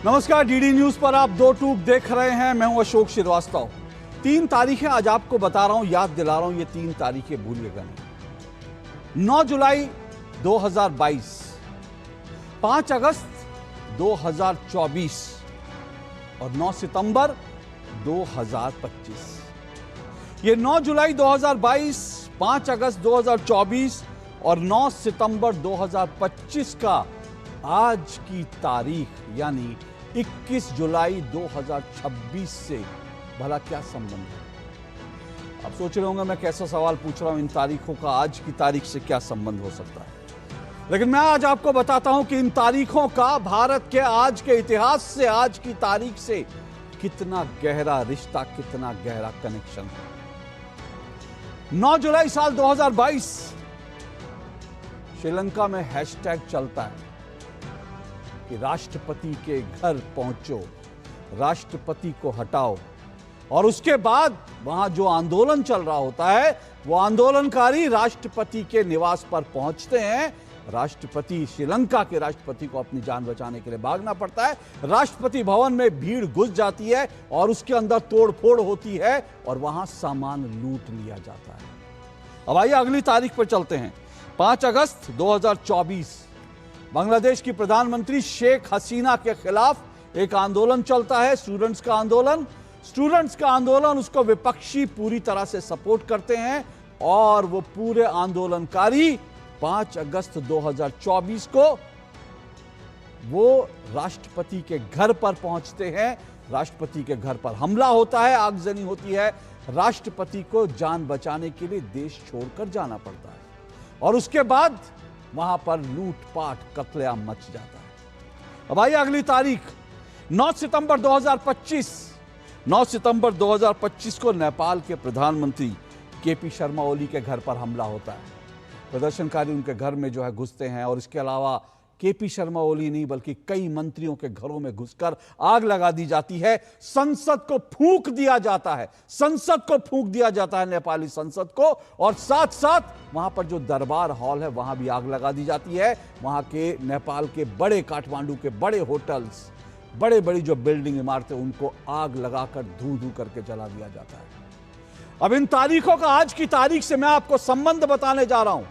नमस्कार, DD news पर आप दो टूक देख रहे हैं। मैं हूं अशोक श्रीवास्तव। 3 तारीखें आज आपको बता रहा हूं, याद दिला रहा हूं। ये 3 तारीखें भूलिएगा नहीं। 9 जुलाई 2022, 5 अगस्त 2024 और 9 सितंबर 2025। ये 9 जुलाई 2022, 5 अगस्त 2024 और 9 सितंबर 2025 का आज की तारीख यानी 21 जुलाई 2026 से भला क्या संबंध है? आप सोच रहे होंगे मैं कैसा सवाल पूछ रहा हूं, इन तारीखों का आज की तारीख से क्या संबंध हो सकता है। लेकिन मैं आज आपको बताता हूं कि इन तारीखों का भारत के आज के इतिहास से, आज की तारीख से कितना गहरा रिश्ता, कितना गहरा कनेक्शन है। 9 जुलाई साल 2022 श्रीलंका में हैशटैग चलता है कि राष्ट्रपति के घर पहुंचो, राष्ट्रपति को हटाओ। और उसके बाद वहां जो आंदोलन चल रहा होता है, वो आंदोलनकारी राष्ट्रपति के निवास पर पहुंचते हैं। राष्ट्रपति, श्रीलंका के राष्ट्रपति को अपनी जान बचाने के लिए भागना पड़ता है। राष्ट्रपति भवन में भीड़ घुस जाती है और उसके अंदर तोड़फोड़ होती है और वहां सामान लूट लिया जाता है। अब आइए अगली तारीख पर चलते हैं। 5 अगस्त 2024 बांग्लादेश की प्रधानमंत्री शेख हसीना के खिलाफ एक आंदोलन चलता है, स्टूडेंट्स का आंदोलन। स्टूडेंट्स का आंदोलन, उसको विपक्षी पूरी तरह से सपोर्ट करते हैं और वो पूरे आंदोलनकारी 5 अगस्त 2024 को वो राष्ट्रपति के घर पर पहुंचते हैं। राष्ट्रपति के घर पर हमला होता है, आगजनी होती है। राष्ट्रपति को जान बचाने के लिए देश छोड़कर जाना पड़ता है और उसके बाद वहां पर लूटपाट, कत्लेआम मच जाता है। अब आइए अगली तारीख 9 सितंबर 2025। 9 सितंबर 2025 को नेपाल के प्रधानमंत्री केपी शर्मा ओली के घर पर हमला होता है। प्रदर्शनकारी उनके घर में जो है घुसते हैं और इसके अलावा केपी शर्मा ओली नहीं बल्कि कई मंत्रियों के घरों में घुसकर आग लगा दी जाती है। संसद को फूंक दिया जाता है, संसद को फूंक दिया जाता है, नेपाली संसद को। और साथ साथ वहां पर जो दरबार हॉल है वहां भी आग लगा दी जाती है। वहां के नेपाल के बड़े, काठमांडू के बड़े होटल्स, बड़े बड़ी जो बिल्डिंग इमारतें, उनको आग लगाकर धू धू करके जला दिया जाता है। अब इन तारीखों का आज की तारीख से मैं आपको संबंध बताने जा रहा हूं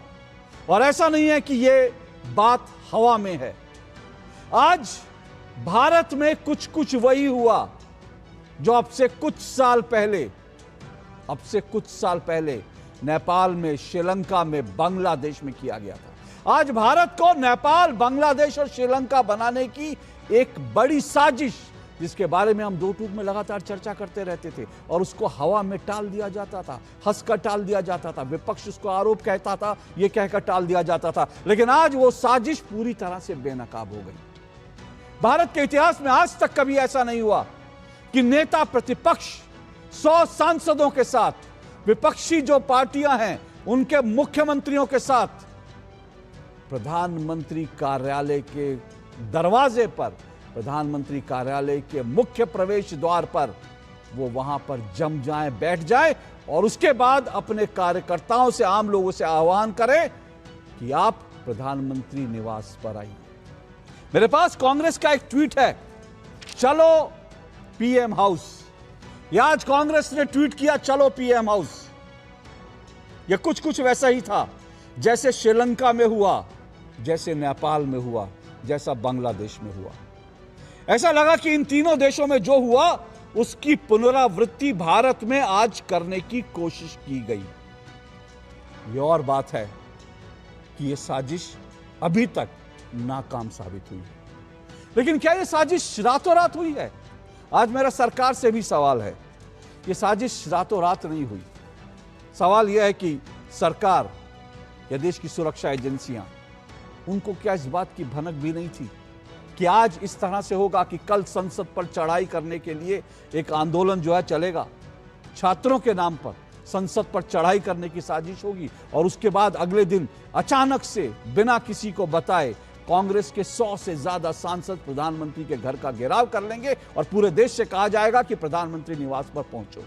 और ऐसा नहीं है कि यह बात हवा में है। आज भारत में कुछ वही हुआ जो अब से कुछ साल पहले नेपाल में, श्रीलंका में, बांग्लादेश में किया गया था। आज भारत को नेपाल, बांग्लादेश और श्रीलंका बनाने की एक बड़ी साजिश, जिसके बारे में हम दो टूक में लगातार चर्चा करते रहते थे और उसको हवा में टाल दिया जाता था, हंसकर टाल दिया जाता था, विपक्ष उसको आरोप कहता था, यह कहकर टाल दिया जाता था। लेकिन आज वो साजिश पूरी तरह से बेनकाब हो गई। भारत के इतिहास में आज तक कभी ऐसा नहीं हुआ कि नेता प्रतिपक्ष 100 सांसदों के साथ, विपक्षी जो पार्टियां हैं उनके मुख्यमंत्रियों के साथ प्रधानमंत्री कार्यालय के दरवाजे पर, प्रधानमंत्री कार्यालय के मुख्य प्रवेश द्वार पर वो वहां पर जम जाएं, बैठ जाएं और उसके बाद अपने कार्यकर्ताओं से, आम लोगों से आह्वान करें कि आप प्रधानमंत्री निवास पर आइए। मेरे पास कांग्रेस का एक ट्वीट है, चलो पीएम हाउस। यह आज कांग्रेस ने ट्वीट किया, चलो पीएम हाउस। यह कुछ वैसा ही था जैसे श्रीलंका में हुआ, जैसे नेपाल में हुआ, जैसा बांग्लादेश में हुआ। ऐसा लगा कि इन तीनों देशों में जो हुआ उसकी पुनरावृत्ति भारत में आज करने की कोशिश की गई। यह और बात है कि यह साजिश अभी तक नाकाम साबित हुई है। लेकिन क्या यह साजिश रातों रात हुई है? आज मेरा सरकार से भी सवाल है। यह साजिश रातों रात नहीं हुई। सवाल यह है कि सरकार या देश की सुरक्षा एजेंसियां, उनको क्या इस बात की भनक भी नहीं थी कि आज इस तरह से होगा कि कल संसद पर चढ़ाई करने के लिए एक आंदोलन जो है चलेगा, छात्रों के नाम पर संसद पर चढ़ाई करने की साजिश होगी और उसके बाद अगले दिन अचानक से बिना किसी को बताए कांग्रेस के 100 से ज्यादा सांसद प्रधानमंत्री के घर का घेराव कर लेंगे और पूरे देश से कहा जाएगा कि प्रधानमंत्री निवास पर पहुंचो।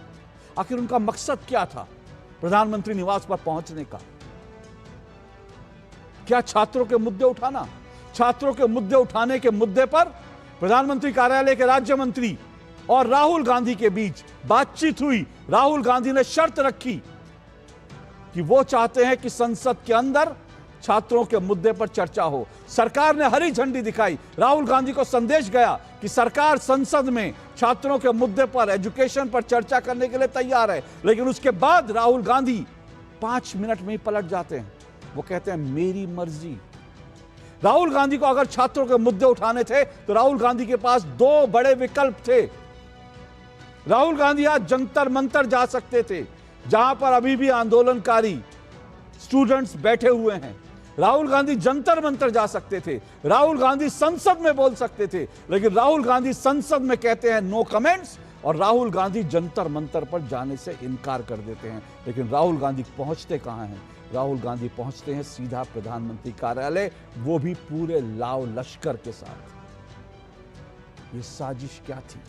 आखिर उनका मकसद क्या था प्रधानमंत्री निवास पर पहुंचने का? क्या छात्रों के मुद्दे उठाना? छात्रों के मुद्दे उठाने के मुद्दे पर प्रधानमंत्री कार्यालय के राज्य मंत्री और राहुल गांधी के बीच बातचीत हुई। राहुल गांधी ने शर्त रखी कि वो चाहते हैं कि संसद के अंदर छात्रों के मुद्दे पर चर्चा हो। सरकार ने हरी झंडी दिखाई। राहुल गांधी को संदेश गया कि सरकार संसद में छात्रों के मुद्दे पर, एजुकेशन पर चर्चा करने के लिए तैयार है। लेकिन उसके बाद राहुल गांधी 5 मिनट में ही पलट जाते हैं। वो कहते हैं मेरी मर्जी। राहुल गांधी को अगर छात्रों के मुद्दे उठाने थे तो राहुल गांधी के पास 2 बड़े विकल्प थे। राहुल गांधी आज जंतर मंतर जा सकते थे, जहां पर अभी भी आंदोलनकारी स्टूडेंट्स बैठे हुए हैं। राहुल गांधी जंतर मंतर जा सकते थे, राहुल गांधी संसद में बोल सकते थे, लेकिन राहुल गांधी संसद में कहते हैं नो कमेंट्स, और राहुल गांधी जंतर मंतर पर जाने से इनकार कर देते हैं। लेकिन राहुल गांधी पहुंचते कहां हैं? राहुल गांधी पहुंचते हैं सीधा प्रधानमंत्री कार्यालय, वो भी पूरे लाव लश्कर के साथ। ये साजिश क्या थी?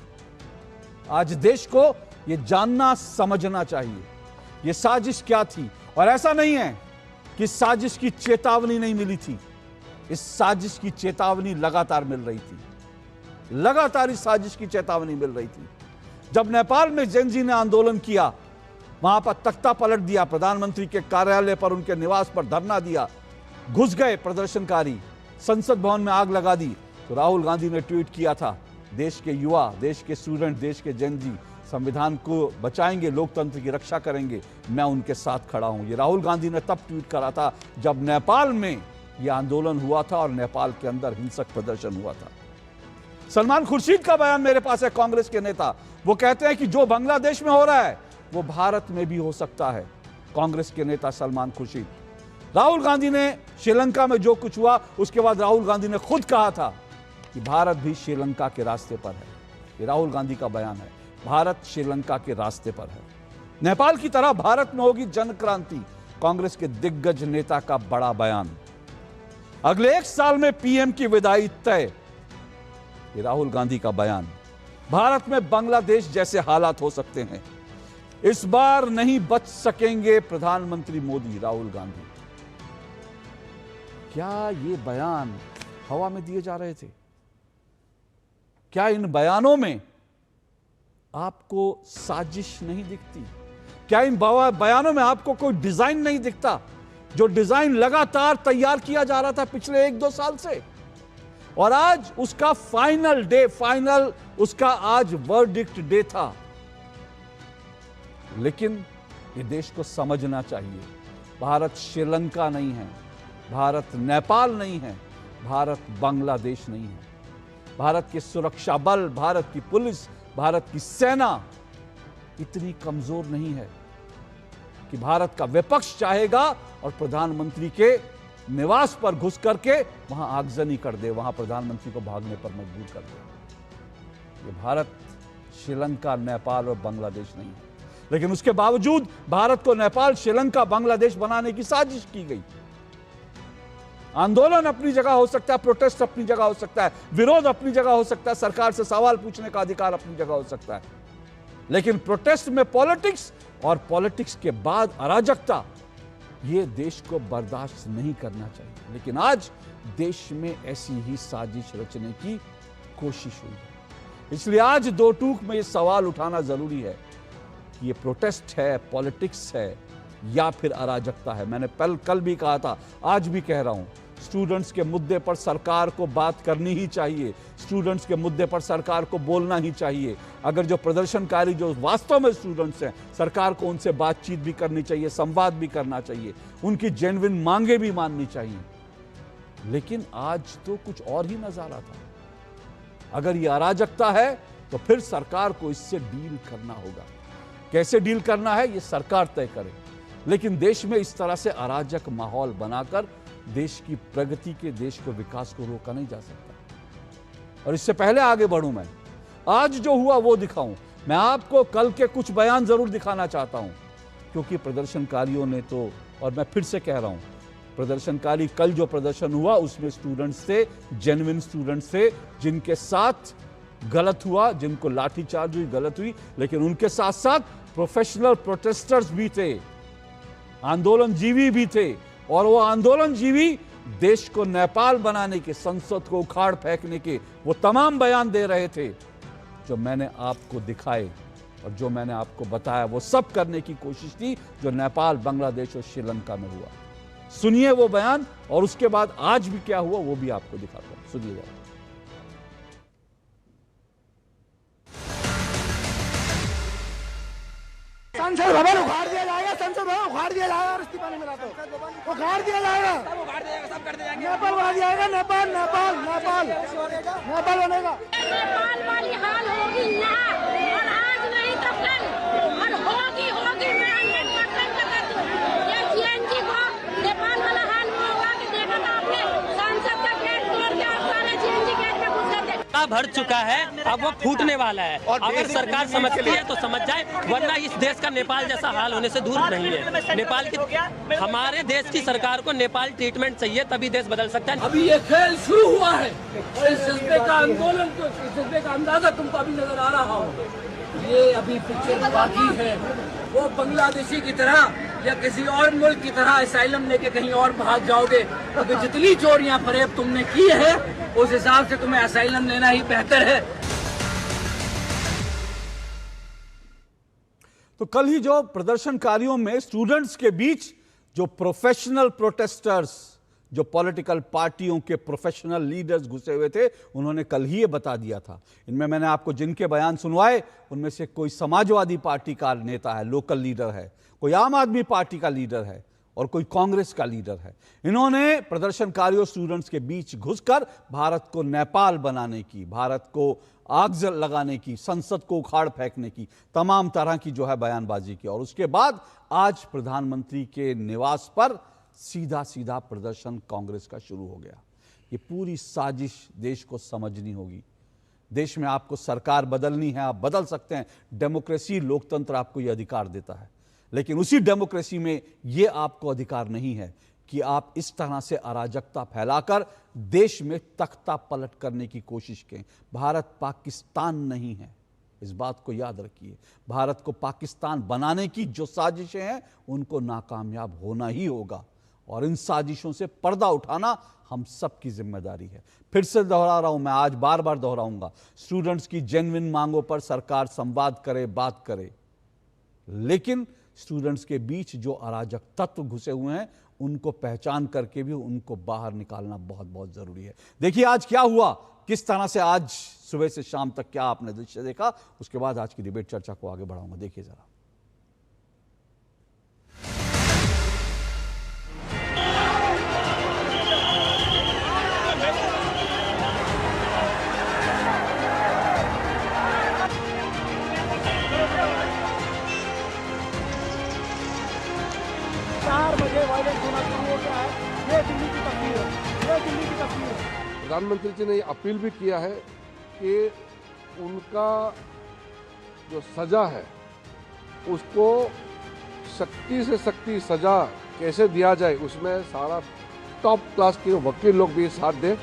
आज देश को ये जानना समझना चाहिए, ये साजिश क्या थी। और ऐसा नहीं है कि साजिश की चेतावनी नहीं मिली थी, इस साजिश की चेतावनी लगातार मिल रही थी। लगातार इस साजिश की चेतावनी मिल रही थी। जब नेपाल में जेनजी ने आंदोलन किया, वहां पर तख्ता पलट दिया, प्रधानमंत्री के कार्यालय पर, उनके निवास पर धरना दिया, घुस गए प्रदर्शनकारी, संसद भवन में आग लगा दी, तो राहुल गांधी ने ट्वीट किया था, देश के युवा, देश के स्टूडेंट, देश के जेनजी संविधान को बचाएंगे, लोकतंत्र की रक्षा करेंगे, मैं उनके साथ खड़ा हूं। ये राहुल गांधी ने तब ट्वीट करा था जब नेपाल में यह आंदोलन हुआ था और नेपाल के अंदर हिंसक प्रदर्शन हुआ था। सलमान खुर्शीद का बयान मेरे पास है, कांग्रेस के नेता। वो कहते हैं कि जो बांग्लादेश में हो रहा है वो भारत में भी हो सकता है। कांग्रेस के नेता सलमान खुर्शीद। राहुल गांधी ने श्रीलंका में जो कुछ हुआ, उसके बाद राहुल गांधी ने खुद कहा था कि भारत भी श्रीलंका के रास्ते पर है। ये राहुल गांधी का बयान है, भारत श्रीलंका के रास्ते पर है। नेपाल की तरह भारत में होगी जन क्रांति, कांग्रेस के दिग्गज नेता का बड़ा बयान। अगले 1 साल में पीएम की विदाई तय, ये राहुल गांधी का बयान। भारत में बांग्लादेश जैसे हालात हो सकते हैं, इस बार नहीं बच सकेंगे प्रधानमंत्री मोदी, राहुल गांधी। क्या ये बयान हवा में दिए जा रहे थे? क्या इन बयानों में आपको साजिश नहीं दिखती? क्या इन बयानों में आपको कोई डिजाइन नहीं दिखता, जो डिजाइन लगातार तैयार किया जा रहा था पिछले 1-2 साल से? और आज उसका फाइनल डे, उसका आज वर्डिक्ट डे था। लेकिन ये देश को समझना चाहिए, भारत श्रीलंका नहीं है, भारत नेपाल नहीं है, भारत बांग्लादेश नहीं है। भारत के सुरक्षा बल, भारत की पुलिस, भारत की सेना इतनी कमजोर नहीं है कि भारत का विपक्ष चाहेगा और प्रधानमंत्री के निवास पर घुस करके वहां आगजनी कर दे, वहां प्रधानमंत्री को भागने पर मजबूर कर दे। ये भारत श्रीलंका, नेपाल और बांग्लादेश नहीं है। लेकिन उसके बावजूद भारत को नेपाल, श्रीलंका, बांग्लादेश बनाने की साजिश की गई। आंदोलन अपनी जगह हो सकता है, प्रोटेस्ट अपनी जगह हो सकता है, विरोध अपनी जगह हो सकता है, सरकार से सवाल पूछने का अधिकार अपनी जगह हो सकता है, लेकिन प्रोटेस्ट में पॉलिटिक्स और पॉलिटिक्स के बाद अराजकता, ये देश को बर्दाश्त नहीं करना चाहिए। लेकिन आज देश में ऐसी ही साजिश रचने की कोशिश हुई है। इसलिए आज 2 टूक में ये सवाल उठाना जरूरी है कि ये प्रोटेस्ट है, पॉलिटिक्स है या फिर अराजकता है। मैंने कल भी कहा था, आज भी कह रहा हूं, स्टूडेंट्स के मुद्दे पर सरकार को बात करनी ही चाहिए, स्टूडेंट्स के मुद्दे पर सरकार को बोलना ही चाहिए। अगर जो प्रदर्शनकारी जो वास्तव में स्टूडेंट्स हैं, सरकार को उनसे बातचीत भी करनी चाहिए, संवाद भी करना चाहिए, उनकी जेन्युइन मांगे भी माननी चाहिए। लेकिन आज तो कुछ और ही नजारा था। अगर ये अराजकता है तो फिर सरकार को इससे डील करना होगा। कैसे डील करना है ये सरकार तय करे, लेकिन देश में इस तरह से अराजक माहौल बनाकर देश की प्रगति के, देश को, विकास को रोका नहीं जा सकता। और इससे पहले आगे बढ़ूं, मैं आज जो हुआ वो दिखाऊं। मैं आपको कल के कुछ बयान जरूर दिखाना चाहता हूं, क्योंकि प्रदर्शनकारियों ने तो, और मैं फिर से कह रहा हूं, प्रदर्शनकारी कल जो प्रदर्शन हुआ उसमें स्टूडेंट्स थे, जेन्युइन स्टूडेंट्स थे, जिनके साथ गलत हुआ, जिनको लाठीचार्ज हुई, गलत हुई, लेकिन उनके साथ साथ प्रोफेशनल प्रोटेस्टर्स भी थे, आंदोलन जीवी भी थे। और वो आंदोलन जीवी देश को नेपाल बनाने के, संसद को उखाड़ फेंकने के वो तमाम बयान दे रहे थे जो मैंने आपको दिखाए और जो मैंने आपको बताया, वो सब करने की कोशिश थी जो नेपाल, बांग्लादेश और श्रीलंका में हुआ। सुनिए वो बयान, और उसके बाद आज भी क्या हुआ वो भी आपको दिखाता हूं। सुनिएगा। संसद भवन उखाड़ दिया जाएगा, संसद भवन उखाड़ दिया जाएगा, इस्तीफा नहीं मिला तो उखाड़ दिया जाएगा, सब कर दिया जाएगा, नेपाल बना दिया जाएगा, नेपाल नेपाल नेपाल नेपाल बनेगा। नेपाल वाली हाल होगी यहाँ, और आज नहीं तो कल, और होगी होगी, मैं 100% कहती हूँ। ये सीएनजी को नेपाल वाला हाल वो होगा कि देखा था आपने, संसद का गेट तोड़ के और सारे सीएनजी गेट में घुस गए थे। भर चुका है, अब वो फूटने वाला है। अगर सरकार समझती है तो समझ जाए, वरना इस देश का नेपाल जैसा हाल होने से दूर नहीं है। नेपाल की, हमारे देश की सरकार को नेपाल ट्रीटमेंट चाहिए, तभी देश बदल सकता है। अभी ये खेल शुरू हुआ है और इस जज्बे का आंदोलन, तो इस जज्बे का अंदाजा तुमको अभी नजर आ रहा हो। ये अभी पिक्चर बाकी है। वो बांग्लादेशी की तरह या किसी और मुल्क की तरह असाइलम लेके कहीं और भाग जाओगे, क्योंकि जितनी चोरियां फरेब तुमने की है उस हिसाब से तुम्हें असाइलम लेना ही बेहतर है। तो कल ही जो प्रदर्शनकारियों में स्टूडेंट्स के बीच जो प्रोफेशनल प्रोटेस्टर्स, जो पॉलिटिकल पार्टियों के प्रोफेशनल लीडर्स घुसे हुए थे, उन्होंने कल ही ये बता दिया था। इनमें मैंने आपको जिनके बयान सुनवाए उनमें से कोई समाजवादी पार्टी का नेता है, लोकल लीडर है, कोई आम आदमी पार्टी का लीडर है और कोई कांग्रेस का लीडर है। इन्होंने प्रदर्शनकारियों, स्टूडेंट्स के बीच घुसकर भारत को नेपाल बनाने की, भारत को आग लगाने की, संसद को उखाड़ फेंकने की तमाम तरह की जो है बयानबाजी की। और उसके बाद आज प्रधानमंत्री के निवास पर सीधा सीधा प्रदर्शन कांग्रेस का शुरू हो गया। ये पूरी साजिश देश को समझनी होगी। देश में आपको सरकार बदलनी है, आप बदल सकते हैं। डेमोक्रेसी, लोकतंत्र आपको ये अधिकार देता है, लेकिन उसी डेमोक्रेसी में ये आपको अधिकार नहीं है कि आप इस तरह से अराजकता फैलाकर देश में तख्ता पलट करने की कोशिश करें। भारत पाकिस्तान नहीं है, इस बात को याद रखिए। भारत को पाकिस्तान बनाने की जो साजिशें हैं उनको नाकामयाब होना ही होगा, और इन साजिशों से पर्दा उठाना हम सब की जिम्मेदारी है। फिर से दोहरा रहा हूं मैं, आज बार बार दोहराऊंगा, स्टूडेंट्स की जेन्युइन मांगों पर सरकार संवाद करे, बात करे, लेकिन स्टूडेंट्स के बीच जो अराजक तत्व घुसे हुए हैं उनको पहचान करके भी उनको बाहर निकालना बहुत बहुत जरूरी है। देखिए आज क्या हुआ, किस तरह से आज सुबह से शाम तक क्या आपने दृश्य देखा, उसके बाद आज की डिबेट चर्चा को आगे बढ़ाऊंगा। देखिए जरा। प्रधानमंत्री जी ने अपील भी किया है कि उनका जो सजा है उसको सख्ती से सख्ती सजा कैसे दिया जाए, उसमें सारा टॉप क्लास के वकील लोग भी साथ दें,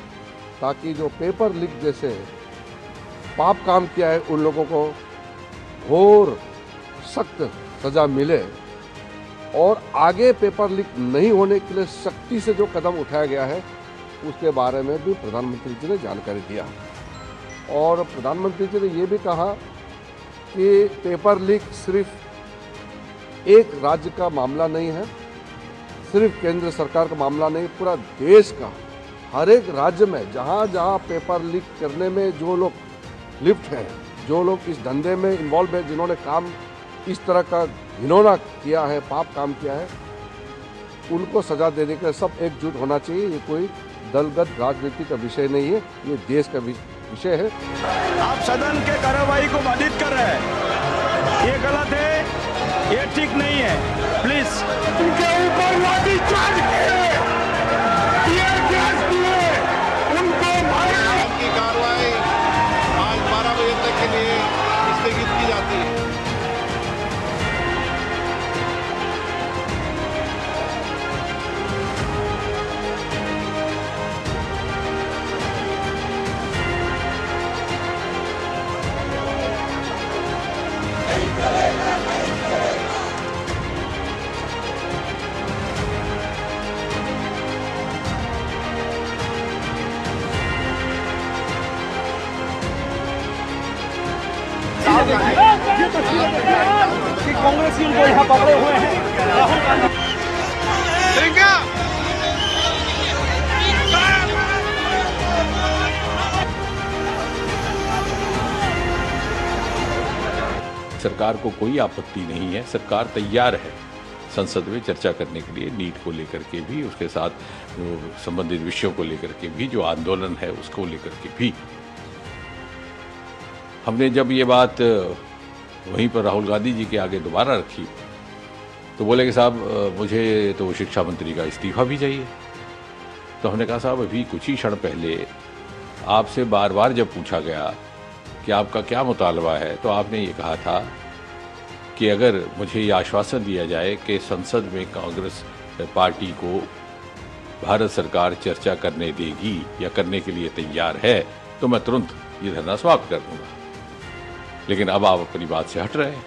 ताकि जो पेपर लीक जैसे पाप काम किया है उन लोगों को घोर सख्त सजा मिले, और आगे पेपर लीक नहीं होने के लिए सख्ती से जो कदम उठाया गया है उसके बारे में भी प्रधानमंत्री जी ने जानकारी दिया। और प्रधानमंत्री जी ने ये भी कहा कि पेपर लीक सिर्फ एक राज्य का मामला नहीं है, सिर्फ केंद्र सरकार का मामला नहीं, पूरा देश का हर एक राज्य में जहाँ जहाँ पेपर लीक करने में जो लोग लिप्त हैं, जो लोग इस धंधे में इन्वॉल्व है, जिन्होंने काम इस तरह का घिनौना किया है, पाप काम किया है, उनको सजा देने के लिए सब एकजुट होना चाहिए। ये कोई दलगत राजनीति का विषय नहीं है, ये देश का विषय है। आप सदन के कार्रवाई को बाधित कर रहे हैं, ये गलत है, ये ठीक नहीं है। प्लीज उनके ऊपर लाठीचार्ज किए, टीयर गैस दिए, उनको मारा। की कार्रवाई आज 12 बजे तक के लिए स्थगित की जाती है। कांग्रेसी उनको यहाँ पकड़े हुए हैं। राहुल गांधी सरकार को कोई आपत्ति नहीं है, सरकार तैयार है संसद में चर्चा करने के लिए, नीट को लेकर के भी, उसके साथ संबंधित विषयों को लेकर के भी, जो आंदोलन है उसको लेकर के भी। हमने जब ये बात वहीं पर राहुल गांधी जी के आगे दोबारा रखी तो बोले कि साहब मुझे तो शिक्षा मंत्री का इस्तीफा भी चाहिए। तो हमने कहा साहब अभी कुछ ही क्षण पहले आपसे बार बार जब पूछा गया कि आपका क्या मुतालबा है तो आपने ये कहा था कि अगर मुझे ये आश्वासन दिया जाए कि संसद में कांग्रेस पार्टी को भारत सरकार चर्चा करने देगी या करने के लिए तैयार है तो मैं तुरंत ये धरना समाप्त कर दूंगा। लेकिन अब आप अपनी बात से हट रहे हैं।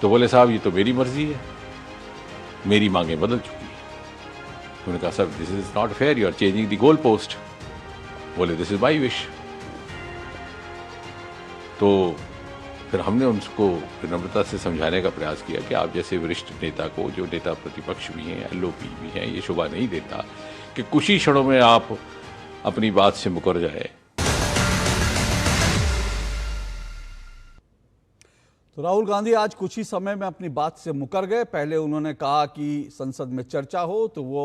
तो बोले साहब ये तो मेरी मर्जी है, मेरी मांगें बदल चुकी है। उन्होंने कहा sir this is not fair, you are changing the goalpost. बोले दिस इज माई विश। तो फिर हमने उनको विनम्रता से समझाने का प्रयास किया कि आप जैसे वरिष्ठ नेता को, जो नेता प्रतिपक्ष भी हैं, एलओपी भी हैं, ये शोभा नहीं देता कि कुछ ही क्षणों में आप अपनी बात से मुकर जाए। तो राहुल गांधी आज कुछ ही समय में अपनी बात से मुकर गए। पहले उन्होंने कहा कि संसद में चर्चा हो तो वो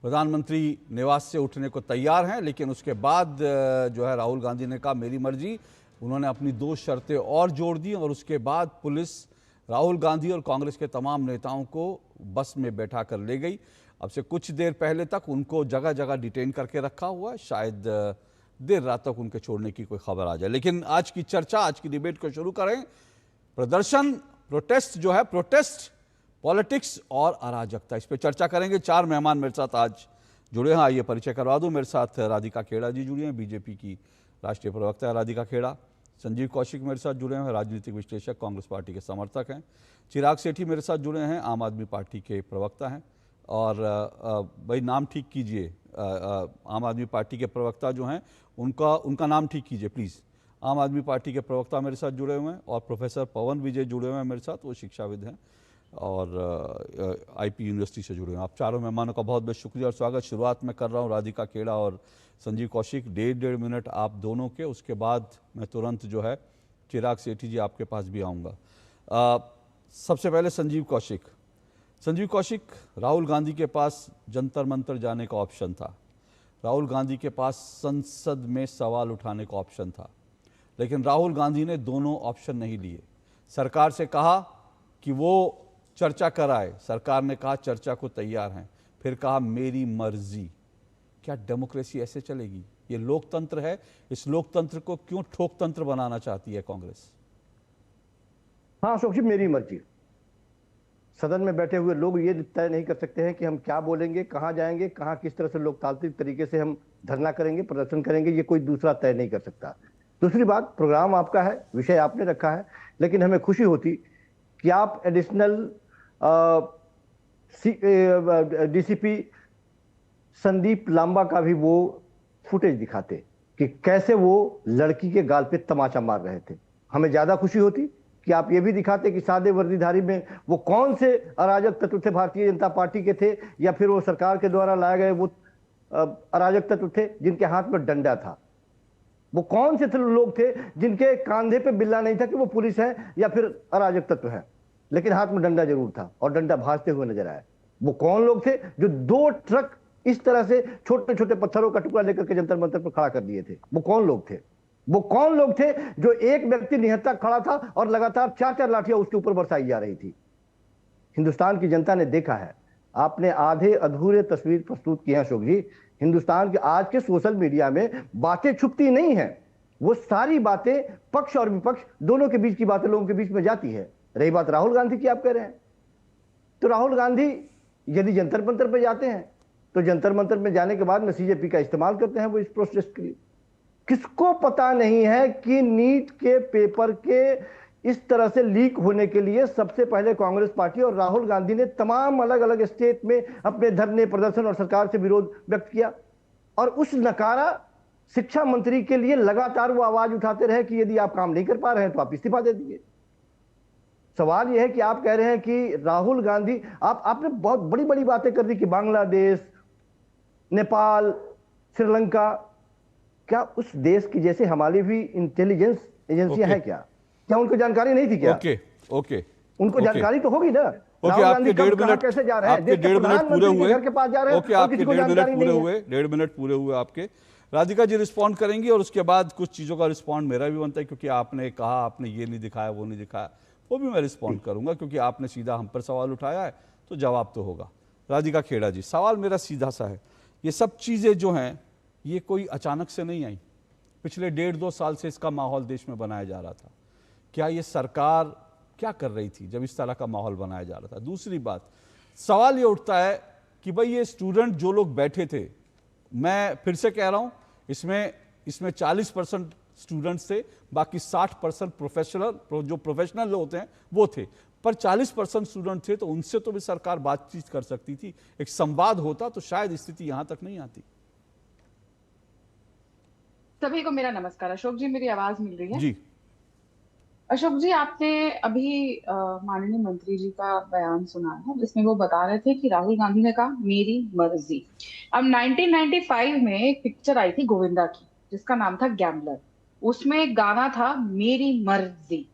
प्रधानमंत्री निवास से उठने को तैयार हैं, लेकिन उसके बाद जो है राहुल गांधी ने कहा मेरी मर्जी। उन्होंने अपनी 2 शर्तें और जोड़ दी और उसके बाद पुलिस राहुल गांधी और कांग्रेस के तमाम नेताओं को बस में बैठा कर ले गई। अब से कुछ देर पहले तक उनको जगह जगह डिटेन करके रखा हुआ है, शायद देर रात तक उनके छोड़ने की कोई खबर आ जाए। लेकिन आज की चर्चा, आज की डिबेट को शुरू करें। प्रदर्शन, प्रोटेस्ट जो है, प्रोटेस्ट, पॉलिटिक्स और अराजकता, इस पर चर्चा करेंगे। 4 मेहमान मेरे साथ आज जुड़े हैं, आइए परिचय करवा दूं। मेरे साथ राधिका खेड़ा जी जुड़ी हैं, बीजेपी की राष्ट्रीय प्रवक्ता है राधिका खेड़ा। संजीव कौशिक मेरे साथ जुड़े हैं, राजनीतिक विश्लेषक, कांग्रेस पार्टी के समर्थक हैं। चिराग सेठी मेरे साथ जुड़े हैं, आम आदमी पार्टी के प्रवक्ता हैं। और भाई नाम ठीक कीजिए, आम आदमी पार्टी के प्रवक्ता जो हैं उनका नाम ठीक कीजिए प्लीज़। आम आदमी पार्टी के प्रवक्ता मेरे साथ जुड़े हुए हैं और प्रोफेसर पवन विजय जुड़े हुए हैं मेरे साथ, वो शिक्षाविद हैं और आईपी यूनिवर्सिटी से जुड़े हैं। आप चारों मेहमानों का बहुत बहुत शुक्रिया और स्वागत। शुरुआत में कर रहा हूँ राधिका खेड़ा और संजीव कौशिक, 1.5 मिनट आप दोनों के, उसके बाद मैं तुरंत जो है चिराग सेठी जी आपके पास भी आऊँगा। सबसे पहले संजीव कौशिक। संजीव कौशिक, राहुल गांधी के पास जंतर मंतर जाने का ऑप्शन था, राहुल गांधी के पास संसद में सवाल उठाने का ऑप्शन था, लेकिन राहुल गांधी ने दोनों ऑप्शन नहीं लिए। सरकार से कहा कि वो चर्चा कराए, सरकार ने कहा चर्चा को तैयार हैं, फिर कहा मेरी मर्जी। क्या डेमोक्रेसी ऐसे चलेगी? ये लोकतंत्र है, इस लोकतंत्र को क्यों ठोकतंत्र बनाना चाहती है कांग्रेस? हाँ अशोक जी, मेरी मर्जी। सदन में बैठे हुए लोग ये तय नहीं कर सकते हैं कि हम क्या बोलेंगे, कहाँ जाएंगे, कहाँ किस तरह से लोकतांत्रिक तरीके से हम धरना करेंगे, प्रदर्शन करेंगे, ये कोई दूसरा तय नहीं कर सकता। दूसरी बात, प्रोग्राम आपका है, विषय आपने रखा है, लेकिन हमें खुशी होती कि आप एडिशनल डीसीपी संदीप लांबा का भी वो फुटेज दिखाते कि कैसे वो लड़की के गाल पे तमाचा मार रहे थे। हमें ज्यादा खुशी होती कि आप ये भी दिखाते कि सादे वर्दीधारी में वो कौन से अराजक तत्व थे, भारतीय जनता पार्टी के थे या फिर वो सरकार के द्वारा लाए गए वो अराजक तत्व थे जिनके हाथ में डंडा था। वो कौन से लोग थे जिनके कांधे पे बिल्ला नहीं था कि वो पुलिस है या फिर अराजक तत्व है, लेकिन हाथ में डंडा जरूर था और डंडा भाजते हुए नजर आया। वो कौन लोग थे जो 2 ट्रक इस तरह से छोटे छोटे पत्थरों का टुकड़ा लेकर के जंतर मंतर पर खड़ा कर दिए थे? वो कौन लोग थे? वो कौन लोग थे जो एक व्यक्ति निहत्था खड़ा था और लगातार 4-4 लाठियां उसके ऊपर बरसाई जा रही थी? हिंदुस्तान की जनता ने देखा है। आपने आधे अधूरे तस्वीर प्रस्तुत किए हैं अशोक जी। हिंदुस्तान के आज के सोशल मीडिया में बातें छुपती नहीं है, वो सारी बातें पक्ष और विपक्ष दोनों के बीच की बातें लोगों के बीच में जाती है। रही बात राहुल गांधी की, आप कह रहे हैं तो राहुल गांधी यदि जंतर मंतर पर जाते हैं तो जंतर मंतर में जाने के बाद में सीजेपी का इस्तेमाल करते हैं वो इस प्रोसेस के लिए। किसको पता नहीं है कि नीट के पेपर के इस तरह से लीक होने के लिए सबसे पहले कांग्रेस पार्टी और राहुल गांधी ने तमाम अलग अलग स्टेट में अपने धरने, प्रदर्शन और सरकार से विरोध व्यक्त किया और उस नकारा शिक्षा मंत्री के लिए लगातार वो आवाज उठाते रहे कि यदि आप काम नहीं कर पा रहे हैं तो आप इस्तीफा दे दीजिए। सवाल यह है कि आप कह रहे हैं कि राहुल गांधी, आपने बहुत बड़ी बड़ी बातें कर दी कि बांग्लादेश, नेपाल, श्रीलंका, क्या उस देश की जैसे हमारी भी इंटेलिजेंस एजेंसियां हैं क्या उनको जानकारी नहीं थी क्या? ओके उनको जानकारी तो होगी ना। ओके, आपके 1.5 मिनट कैसे जा रहे हैं? आपके 1.5 मिनट पूरे हुए। घर के पास जा रहे हैं। ओके, आपके 1.5 मिनट पूरे हुए। 1.5 मिनट पूरे हुए आपके। राधिका जी रिस्पॉन्ड करेंगी और उसके बाद कुछ चीजों का रिस्पॉन्ड मेरा भी बनता है, क्योंकि आपने कहा आपने ये नहीं दिखाया, वो नहीं दिखाया, वो भी मैं रिस्पॉन्ड करूंगा, क्योंकि आपने सीधा हम पर सवाल उठाया है तो जवाब तो होगा। राधिका खेड़ा जी, सवाल मेरा सीधा सा है, ये सब चीजें जो हैं ये कोई अचानक से नहीं आई। पिछले 1.5-2 साल से इसका माहौल देश में बनाया जा रहा था। क्या ये सरकार क्या कर रही थी जब इस तरह का माहौल बनाया जा रहा था? दूसरी बात, सवाल ये उठता है कि भाई ये स्टूडेंट जो लोग बैठे थे, मैं फिर से कह रहा हूं, इसमें 40% स्टूडेंट्स थे, बाकी 60% प्रोफेशनल, जो प्रोफेशनल होते हैं वो थे, पर 40% स्टूडेंट थे, तो उनसे तो भी सरकार बातचीत कर सकती थी, एक संवाद होता तो शायद स्थिति यहां तक नहीं आती। सभी को मेरा नमस्कार। अशोक जी, मेरी आवाज मिल रही है? जी अशोक जी, आपने अभी माननीय मंत्री जी का बयान सुना है जिसमें वो बता रहे थे कि राहुल गांधी ने कहा मेरी मर्जी। अब 1995 में एक पिक्चर आई थी गोविंदा की जिसका नाम था गैम्बलर, उसमें एक गाना था मेरी मर्जी।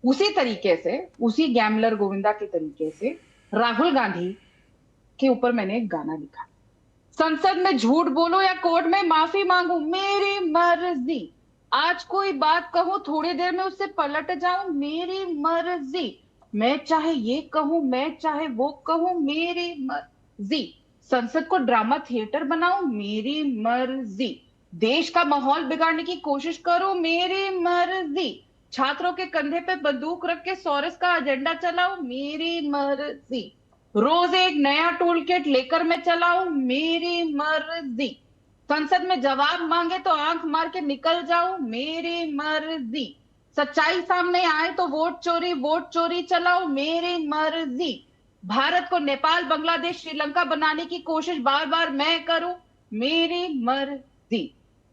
उसी तरीके से, उसी गैम्बलर गोविंदा के तरीके से राहुल गांधी के ऊपर मैंने एक गाना लिखा, संसद में झूठ बोलो या कोर्ट में माफी मांगू, मेरी मर्जी। आज कोई बात कहूं, थोड़ी देर में उससे पलट जाऊं, मेरी मर्जी। मैं चाहे ये कहूं, मैं चाहे वो कहूं, मेरी मर्जी। संसद को ड्रामा थिएटर बनाऊं, मेरी मर्जी। देश का माहौल बिगाड़ने की कोशिश करूं, मेरी मर्जी। छात्रों के कंधे पे बंदूक रख के सोरेस का एजेंडा चलाऊं, मेरी मर्जी। रोज एक नया टूल किट लेकर मैं चलाऊं, मेरी मर्जी। संसद में जवाब मांगे तो आंख मार के निकल जाऊं, मेरी मर्जी। सच्चाई सामने आए तो वोट चोरी चलाऊं, मेरी मर्जी। भारत को नेपाल, बांग्लादेश, श्रीलंका बनाने की कोशिश बार बार मैं करूं, मेरी मर्जी।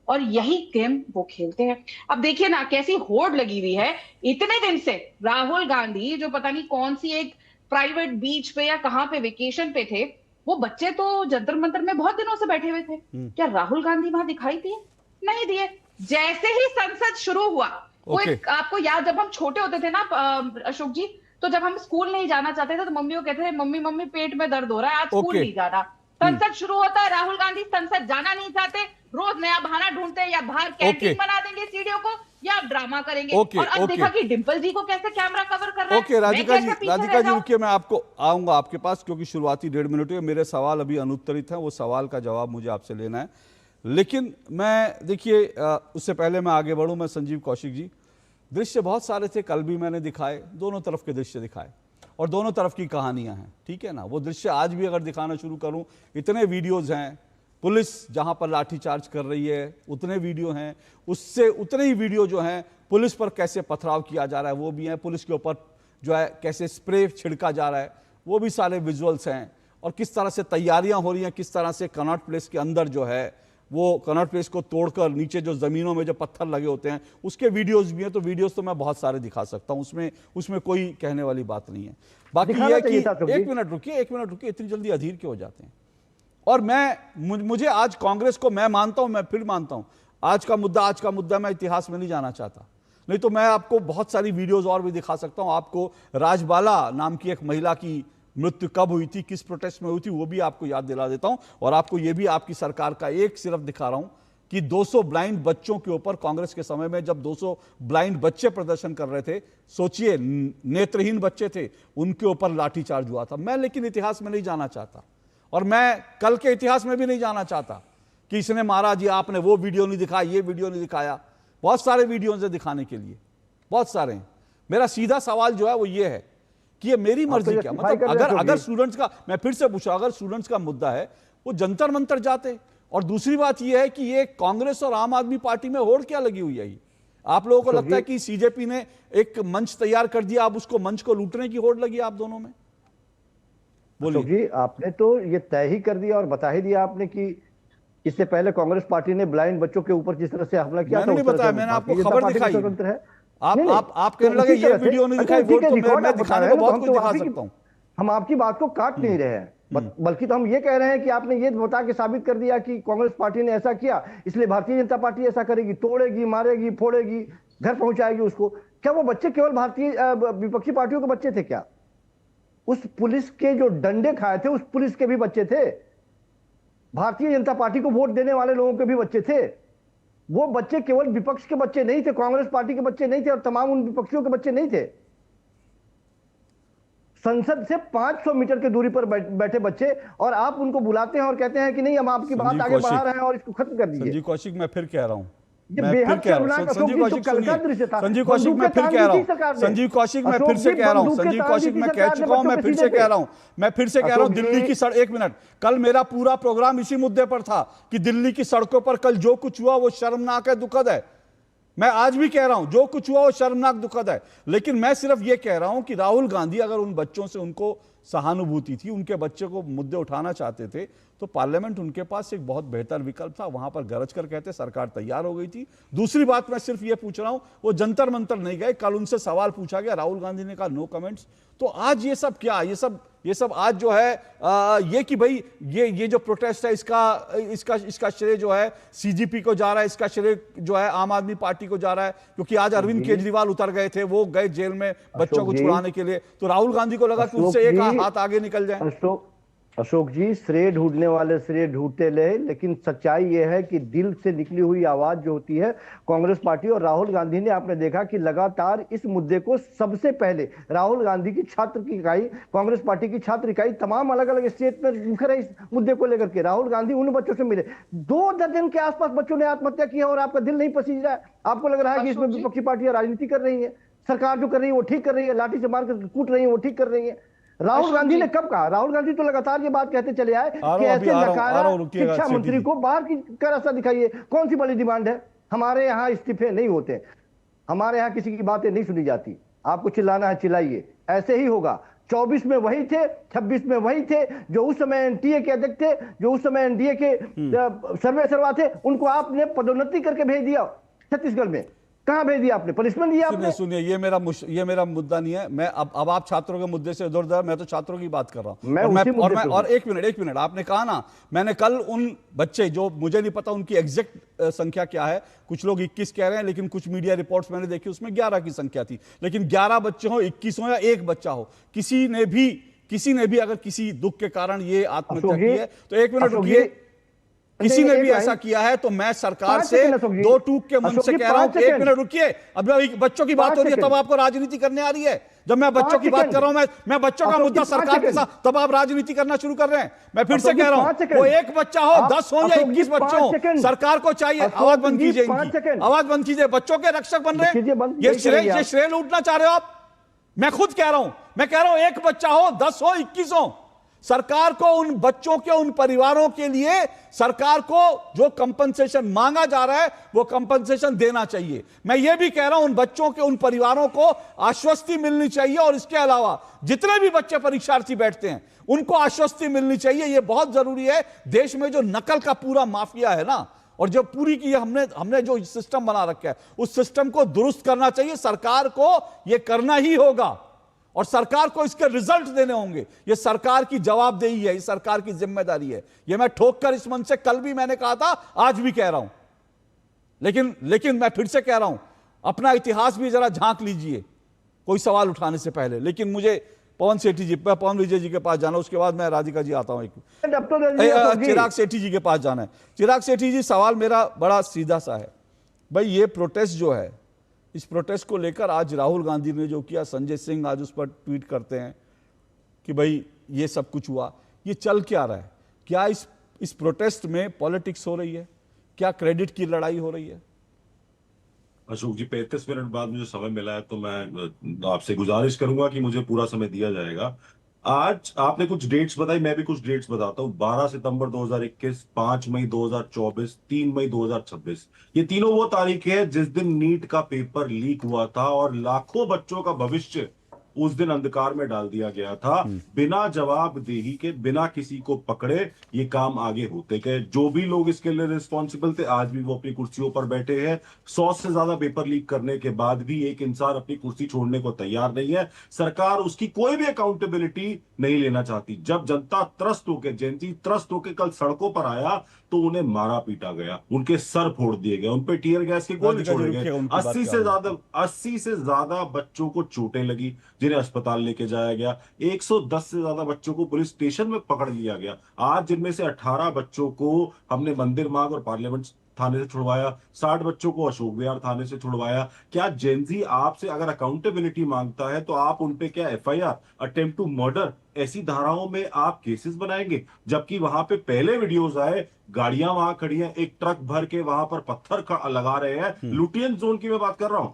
और यही गेम वो खेलते हैं। अब देखिए ना कैसी होड़ लगी हुई है। इतने दिन से राहुल गांधी जो पता नहीं कौन सी एक प्राइवेट बीच पे या कहां पे वेकेशन पे थे, वो बच्चे तो जंतर मंतर में बहुत दिनों से बैठे हुए थे। क्या राहुल गांधी वहां दिखाई दिए? नहीं दिए। जैसे ही संसद शुरू हुआ, वो एक, आपको याद, जब हम छोटे होते थे ना अशोक जी, तो जब हम स्कूल नहीं जाना चाहते थे तो मम्मी को कहते थे मम्मी मम्मी पेट में दर्द हो रहा है, आज स्कूल नहीं जाना। संसद शुरू होता है, राहुल गांधी संसद जाना नहीं चाहते, रोज नया बहाना ढूंढते हैं, या बाहर कैंटीन बना देंगे सीढ़ियों को, या ड्रामा करेंगे। और अब देखा कि डिंपल जी को कैसे कैमरा कवर कर रहा है। ओके राधिका जी रुकिए, मैं आपको आऊंगा आपके पास, क्योंकि शुरुआती 1.5 मिनट में मेरे सवाल अभी अनुत्तरित हैं, वो सवाल का जवाब मुझे आपसे लेना है। लेकिन मैं देखिए उससे पहले मैं आगे बढ़ूं, मैं संजीव कौशिक जी, दृश्य बहुत सारे थे, कल भी मैंने दिखाए, दोनों तरफ के दृश्य दिखाए और दोनों तरफ की कहानियां हैं, ठीक है ना। वो दृश्य आज भी अगर दिखाना शुरू करूं, इतने वीडियोज हैं, पुलिस जहां पर लाठीचार्ज कर रही है उतने वीडियो हैं, उससे उतने ही वीडियो जो हैं पुलिस पर कैसे पथराव किया जा रहा है वो भी हैं, पुलिस के ऊपर जो है कैसे स्प्रे छिड़का जा रहा है वो भी सारे विजुअल्स हैं, और किस तरह से तैयारियां हो रही हैं, किस तरह से कनॉट प्लेस के अंदर जो है वो कनॉट प्लेस को तोड़कर नीचे जो जमीनों में जो पत्थर लगे होते हैं उसके वीडियोस भी हैं। तो वीडियोस तो मैं बहुत सारे दिखा सकता हूं, उसमें कोई कहने वाली बात नहीं है। बाकी ये है कि एक मिनट रुकिए, इतनी जल्दी अधीर क्यों हो जाते हैं। और मुझे आज कांग्रेस को मैं मानता हूं, मैं फिर मानता हूं, आज का मुद्दा मैं इतिहास में नहीं जाना चाहता, नहीं तो मैं आपको बहुत सारी वीडियोस और भी दिखा सकता हूं। आपको राजबाला नाम की एक महिला की मृत्यु कब हुई थी, किस प्रोटेस्ट में हुई थी, वो भी आपको याद दिला देता हूं। और आपको ये भी आपकी सरकार का एक सिर्फ दिखा रहा हूं कि 200 ब्लाइंड बच्चों के ऊपर, कांग्रेस के समय में जब 200 ब्लाइंड बच्चे प्रदर्शन कर रहे थे, सोचिए नेत्रहीन बच्चे थे, उनके ऊपर लाठीचार्ज हुआ था। मैं लेकिन इतिहास में नहीं जाना चाहता, और मैं कल के इतिहास में भी नहीं जाना चाहता कि इसने मारा जी, आपने वो वीडियो नहीं दिखाया, ये वीडियो नहीं दिखाया। बहुत सारे वीडियो हैं दिखाने के लिए, बहुत सारे हैं। मेरा सीधा सवाल जो है वो ये है कि ये मेरी मर्जी क्या, मतलब अगर स्टूडेंट्स का, मैं फिर से पूछा, अगर स्टूडेंट्स का मुद्दा है वो जंतर मंतर जाते। और दूसरी बात ये है कि ये कांग्रेस और आम आदमी पार्टी में होड़ क्या लगी हुई है। आप लोगों को लगता है कि सीजेपी ने एक मंच तैयार कर दिया, आप उसको मंच को लूटने की होड़ लगी आप दोनों में? बोलिए जी, आपने तो ये तय ही कर दिया और बता ही दिया आपने कि इससे पहले कांग्रेस पार्टी ने ब्लाइंड बच्चों के ऊपर जिस तरह से हमला किया था, मैंने आपको खबर दिखाई स्वतंत्र है। आप कहने लगे ये वीडियो नहीं दिखाई, वो तो मैं दिखाने को बहुत कुछ दिखा सकता हूं। हम आपकी बात को काट नहीं रहे हैं, बल्कि तो हम ये कह रहे हैं कि आपने ये बता के साबित कर दिया कि कांग्रेस पार्टी ने ऐसा किया, इसलिए भारतीय जनता पार्टी ऐसा करेगी, तोड़ेगी, मारेगी, फोड़ेगी, घर पहुंचाएगी उसको। क्या वो बच्चे केवल भारतीय विपक्षी पार्टियों के बच्चे थे क्या? उस पुलिस के जो डंडे खाए थे उस पुलिस के भी बच्चे थे, भारतीय जनता पार्टी को वोट देने वाले लोगों के भी बच्चे थे। वो बच्चे केवल विपक्ष के बच्चे नहीं थे, कांग्रेस पार्टी के बच्चे नहीं थे, और तमाम उन विपक्षियों के बच्चे नहीं थे। संसद से 500 मीटर की दूरी पर बैठे बच्चे, और आप उनको बुलाते हैं और कहते हैं कि नहीं हम आपकी बात आगे बढ़ा रहे हैं और इसको खत्म कर दीजिए। संजीव कौशिक, मैं फिर कह रहा हूं, संजीव कौशिक, मैं फिर कह रहा हूं, संजीव कौशिक, मैं फिर से कह रहा हूं, संजीव कौशिक, मैं कह चुका हूं, मैं फिर से कह रहा हूं, दिल्ली की सड़क, एक मिनट, कल मेरा पूरा प्रोग्राम इसी मुद्दे पर था कि दिल्ली की सड़कों पर कल जो कुछ हुआ वो शर्मनाक है, दुखद है। मैं आज भी कह रहा हूं जो कुछ हुआ वो शर्मनाक, दुखद है। लेकिन मैं सिर्फ ये कह रहा हूं कि राहुल गांधी अगर उन बच्चों से उनको सहानुभूति थी, उनके बच्चे को मुद्दे उठाना चाहते थे, तो पार्लियामेंट उनके पास एक बहुत बेहतर विकल्प था। वहां पर गरज कर कहते सरकार तैयार हो गई थी। दूसरी बात मैं सिर्फ ये पूछ रहा हूं, वो जंतर मंतर नहीं गए, कल उनसे सवाल पूछा गया, राहुल गांधी ने कहा नो कमेंट्स। तो आज ये सब क्या, ये सब आज जो है ये कि भाई ये जो प्रोटेस्ट है इसका श्रेय जो है सीजीपी को जा रहा है, इसका श्रेय जो है आम आदमी पार्टी को जा रहा है, क्योंकि आज अरविंद केजरीवाल उतर गए थे, वो गए जेल में बच्चों को छुड़ाने के लिए, तो राहुल गांधी को लगा कि उससे एक हाथ आगे निकल जाए। अशोक जी, श्रेय ढूंढने वाले श्रेय ढूंढते रहे, लेकिन सच्चाई यह है कि दिल से निकली हुई आवाज जो होती है, कांग्रेस पार्टी और राहुल गांधी ने, आपने देखा कि लगातार इस मुद्दे को सबसे पहले राहुल गांधी की छात्र की इकाई, कांग्रेस पार्टी की छात्र इकाई तमाम अलग अलग स्टेट में मुखर है इस मुद्दे को लेकर के। राहुल गांधी उन बच्चों से मिले, 2 दर्जन के आसपास बच्चों ने आत्महत्या की है, और आपका दिल नहीं पसीज रहा है। आपको लग रहा है कि इसमें विपक्षी पार्टियां राजनीति कर रही है, सरकार जो कर रही है वो ठीक कर रही है, लाठी से मारकर कूट रही है वो ठीक कर रही है। राहुल गांधी ने कब कहा? राहुल गांधी तो लगातार ये बात कहते चले आए कि ऐसे नकारा शिक्षा मंत्री को बाहर की का रास्ता दिखाइए। कौन सी बड़ी डिमांड है? हमारे यहाँ इस्तीफे नहीं होते, हमारे यहाँ किसी की बातें नहीं सुनी जाती, आपको चिल्लाना है चिल्लाइए, ऐसे ही होगा। 24 में वही थे, 26 में वही थे, जो उस समय एनटीए के अध्यक्ष थे, जो उस समय एनडीए के सर्वे थे, उनको आपने पदोन्नति करके भेज दिया छत्तीसगढ़ में। कहां भेज दिया आपने? पनिशमेंट दिया आपने? सुनिए, ये मेरा मुद्दा नहीं है। मैं अब आप छात्रों के मुद्दे से इधर-उधर, मैं तो छात्रों की बात कर रहा हूं। और एक मिनट, आपने कहा ना, मैंने कल उन बच्चे, जो मुझे नहीं पता उनकी एग्जैक्ट संख्या क्या है, कुछ लोग 21 कह रहे हैं, लेकिन कुछ मीडिया रिपोर्ट्स मैंने देखी उसमें 11 की संख्या थी। लेकिन 11 बच्चे हो, 21 हो या एक बच्चा हो, किसी ने भी अगर किसी दुख के कारण ये आत्महत्या की है, तो एक मिनट रुकिए, किसी ने भी ऐसा किया है तो मैं सरकार से 2 टूक के मन से कह रहा हूं, एक मिनट रुकिए। अब बच्चों की बात हो रही है तब आपको राजनीति करने आ रही है। जब मैं बच्चों की बात कर रहा हूं, मैं बच्चों का मुद्दा सरकार के साथ, तब आप राजनीति करना शुरू कर रहे हैं। मैं फिर से कह रहा हूं, वो एक बच्चा हो, 10 हो या 21 बच्चे हो, सरकार को चाहिए। आवाज बंद कीजिए, आवाज बंद कीजिए। बच्चों के रक्षक बन रहे हैं, ये श्रेय लूटना चाह रहे हो आप। मैं खुद कह रहा हूं, मैं कह रहा हूं एक बच्चा हो, 10 हो, 21 हो, सरकार को उन बच्चों के, उन परिवारों के लिए सरकार को जो कंपनसेशन मांगा जा रहा है वो कंपनसेशन देना चाहिए। मैं ये भी कह रहा हूं उन बच्चों के, उन परिवारों को आश्वस्ति मिलनी चाहिए, और इसके अलावा जितने भी बच्चे परीक्षार्थी बैठते हैं उनको आश्वस्ति मिलनी चाहिए। ये बहुत जरूरी है। देश में जो नकल का पूरा माफिया है ना, और जो पूरी की हमने जो सिस्टम बना रखा है, उस सिस्टम को दुरुस्त करना चाहिए। सरकार को यह करना ही होगा, और सरकार को इसके रिजल्ट देने होंगे। ये सरकार की जवाबदेही है, ये सरकार की जिम्मेदारी है। ये मैं ठोक कर इस मंच से कल भी मैंने कहा था, आज भी कह रहा हूं। लेकिन मैं फिर से कह रहा हूं, अपना इतिहास भी जरा झांक लीजिए कोई सवाल उठाने से पहले। लेकिन मुझे पवन विजय जी के पास जाना, उसके बाद मैं राधिका जी आता हूं। चिराग सेठी जी के पास जाना है। चिराग सेठी जी, सवाल मेरा बड़ा सीधा सा है। भाई ये प्रोटेस्ट जो है, इस प्रोटेस्ट को लेकर आज राहुल गांधी ने जो किया, संजय सिंह आज उस पर ट्वीट करते हैं कि भाई ये सब कुछ हुआ, ये चल क्या रहा है? क्या इस प्रोटेस्ट में पॉलिटिक्स हो रही है? क्या क्रेडिट की लड़ाई हो रही है? अशोक जी, 35 मिनट बाद मुझे समय मिला है, तो मैं आपसे गुजारिश करूंगा कि मुझे पूरा समय दिया जाएगा। आज आपने कुछ डेट्स बताई, मैं भी कुछ डेट्स बताता हूं। 12 सितंबर 2021, 5 मई 2024, 3 मई 2026, ये तीनों वो तारीख है जिस दिन नीट का पेपर लीक हुआ था और लाखों बच्चों का भविष्य उस दिन अंधकार में डाल दिया गया था। बिना जवाबदेही के, बिना किसी को पकड़े ये काम आगे होते गए। जो भी लोग इसके लिए रिस्पॉन्सिबल थे आज भी वो अपनी कुर्सियों पर बैठे हैं। 100 से ज्यादा पेपर लीक करने के बाद भी एक इंसान अपनी कुर्सी छोड़ने को तैयार नहीं है। सरकार उसकी कोई भी अकाउंटेबिलिटी नहीं लेना चाहती। जब जनता त्रस्त होकर, जेएनजी त्रस्त होकर कल सड़कों पर आया तो उन्हें मारा पीटा गया, उनके सर फोड़ दिए गए, उन पे टीयर गैस के गोले छोड़े गए। 80 से ज्यादा बच्चों को चोटें लगी जिन्हें अस्पताल लेके जाया गया। 110 से ज्यादा बच्चों को पुलिस स्टेशन में पकड़ लिया गया। आज जिनमें से 18 बच्चों को हमने मंदिर मार्ग और पार्लियामेंट थाने से छुड़वाया, 60 बच्चों को अशोक विहार थाने से छुड़वाया। क्या जेएनजी आपसे अगर अकाउंटेबिलिटी मांगता है तो आप उनपे क्या एफआईआर, अटेम्प्ट टू मर्डर ऐसी धाराओं में आप केसेस बनाएंगे? जबकि वहां पे पहले वीडियोस आए, गाड़ियां वहां खड़ी हैं, एक ट्रक भर के वहां पर पत्थर लगा रहे हैं। लुटियन जोन की मैं बात कर रहा हूं।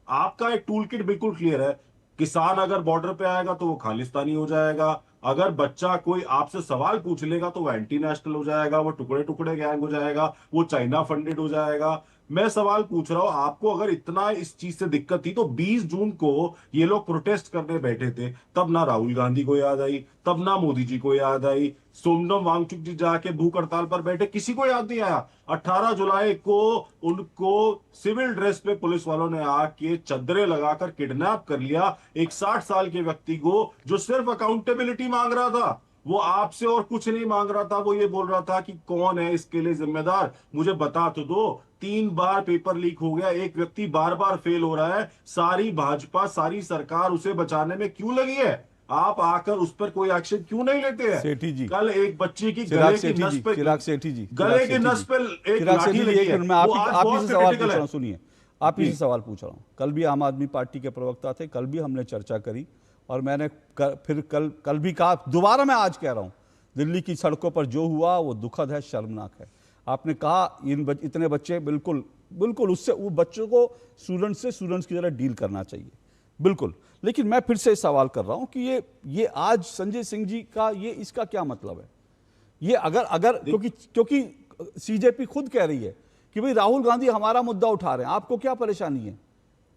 आपका एक टूल किट बिल्कुल क्लियर है। किसान अगर बॉर्डर पे आएगा तो वो खालिस्तानी हो जाएगा। अगर बच्चा कोई आपसे सवाल पूछ लेगा तो वो एंटी नेशनल हो जाएगा, वो टुकड़े टुकड़े गैंग हो जाएगा, वो चाइना फंडेड हो जाएगा। मैं सवाल पूछ रहा हूं, आपको अगर इतना इस चीज से दिक्कत थी तो 20 जून को ये लोग प्रोटेस्ट करने बैठे थे, तब ना राहुल गांधी को याद आई, तब ना मोदी जी को याद आई। सोमनाथ वांगचुक जी जाके भूख हड़ताल पर बैठे, किसी को याद नहीं आया। 18 जुलाई को उनको सिविल ड्रेस पे पुलिस वालों ने आके चद्दरें लगाकर किडनैप कर लिया, एक 60 साल के व्यक्ति को जो सिर्फ अकाउंटेबिलिटी मांग रहा था। वो आपसे और कुछ नहीं मांग रहा था, वो ये बोल रहा था कि कौन है इसके लिए जिम्मेदार, मुझे बता तो दो। 3 बार पेपर लीक हो गया, एक व्यक्ति बार बार फेल हो रहा है, सारी भाजपा, सारी सरकार उसे बचाने में क्यों लगी है? आप आकर उस पर कोई एक्शन क्यों नहीं लेते हैं? सेठी जी, कल एक बच्ची की गले की नस पे, चिराग सेठी जी, गले की नस पे एक लाठी लगी है। मैं आप ही से सवाल पूछ रहा हूं, सुनिए, आप ही से सवाल पूछ रहा हूं। कल भी आम आदमी पार्टी के प्रवक्ता थे, कल भी हमने चर्चा करी और मैंने फिर कल भी कहा, दोबारा मैं आज कह रहा हूं, दिल्ली की सड़कों पर जो हुआ वो दुखद है, शर्मनाक है। आपने कहा इतने बच्चे, बिल्कुल उससे वो बच्चों को स्टूडेंट्स की तरह डील करना चाहिए, बिल्कुल। लेकिन मैं फिर से सवाल कर रहा हूं कि ये आज संजय सिंह जी का इसका क्या मतलब है? ये अगर क्योंकि सीजेपी खुद कह रही है कि भाई राहुल गांधी हमारा मुद्दा उठा रहे हैं, आपको क्या परेशानी है?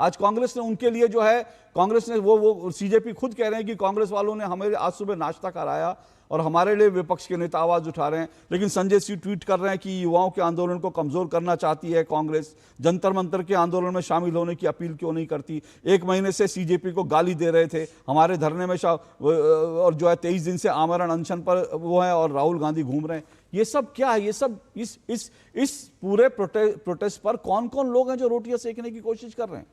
आज कांग्रेस ने उनके लिए जो है, कांग्रेस ने वो सीजेपी खुद कह रहे हैं कि कांग्रेस वालों ने हमें आज सुबह नाश्ता कराया और हमारे लिए विपक्ष के नेता आवाज उठा रहे हैं। लेकिन संजय सिंह ट्वीट कर रहे हैं कि युवाओं के आंदोलन को कमजोर करना चाहती है कांग्रेस, जंतर मंतर के आंदोलन में शामिल होने की अपील क्यों नहीं करती? 1 महीने से सीजेपी को गाली दे रहे थे, हमारे धरने में और जो है 23 दिन से आमरण अनशन पर वो है और राहुल गांधी घूम रहे हैं। ये सब क्या है? ये सब इस पूरे प्रोटेस्ट पर कौन कौन लोग हैं जो रोटियां सेकने की कोशिश कर रहे हैं?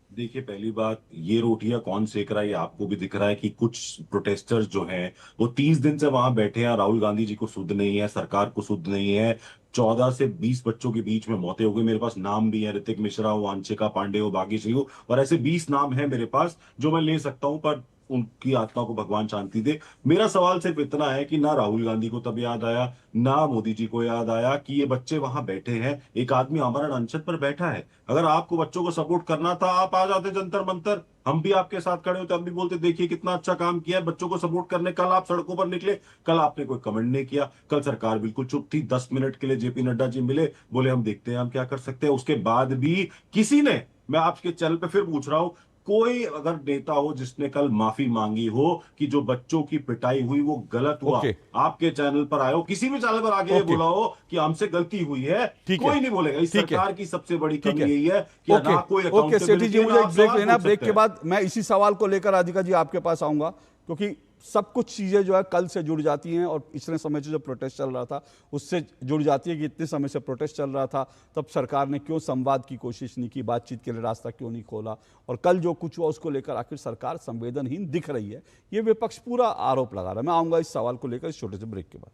देखिए, पहली बात, ये रोटियां कौन सेक रहा है ये आपको भी दिख रहा है कि कुछ प्रोटेस्टर्स जो हैं वो 30 दिन से वहां बैठे हैं। राहुल गांधी जी को सुध नहीं है, सरकार को सुध नहीं है। 14 से 20 बच्चों के बीच में मौतें हो गई। मेरे पास नाम भी है, ऋतिक मिश्रा हो, वांशिका पांडे हो, भाग्यश्री हो, और ऐसे 20 नाम है मेरे पास जो मैं ले सकता हूं, पर उनकी आत्मा को भगवान शांति दे। मेरा सवाल सिर्फ इतना है कि ना राहुल गांधी को तब याद आया, ना मोदी जी को याद आया कि ये बच्चे वहां बैठे हैं, एक आदमी आमरण अनशन पर बैठा है। अगर आपको बच्चों को सपोर्ट करना था, आप आ जाते जंतर मंतर, हम भी आपके साथ खड़े होते, हम भी बोलते देखिए कितना अच्छा काम किया है बच्चों को सपोर्ट करने। कल आप सड़कों पर निकले, कल आपने कोई कमेंट नहीं किया, कल सरकार बिल्कुल चुप थी। 10 मिनट के लिए जेपी नड्डा जी मिले, बोले हम देखते हैं हम क्या कर सकते हैं। उसके बाद भी किसी ने, मैं आपके चैनल पे फिर पूछ रहा हूं, कोई अगर नेता हो जिसने कल माफी मांगी हो कि जो बच्चों की पिटाई हुई वो गलत हुआ, आपके चैनल पर आए हो, किसी भी चैनल पर आके बोला हो कि हमसे गलती हुई है, कोई नहीं बोलेगा। इस सरकार की सबसे बड़ी कमी यही है कि ना कोई अकाउंटेबिलिटी है। मुझे एक ब्रेक लेना, ब्रेक के बाद मैं इसी सवाल को लेकर राधिका जी आपके पास आऊंगा, क्योंकि सब कुछ चीजें जो है कल से जुड़ जाती हैं और इतने समय से जो प्रोटेस्ट चल रहा था उससे जुड़ जाती है कि इतने समय से प्रोटेस्ट चल रहा था तब सरकार ने क्यों संवाद की कोशिश नहीं की, बातचीत के लिए रास्ता क्यों नहीं खोला, और कल जो कुछ हुआ उसको लेकर आखिर सरकार संवेदनहीन दिख रही है, ये विपक्ष पूरा आरोप लगा रहा है। मैं आऊंगा इस सवाल को लेकर इस छोटे से ब्रेक के बाद।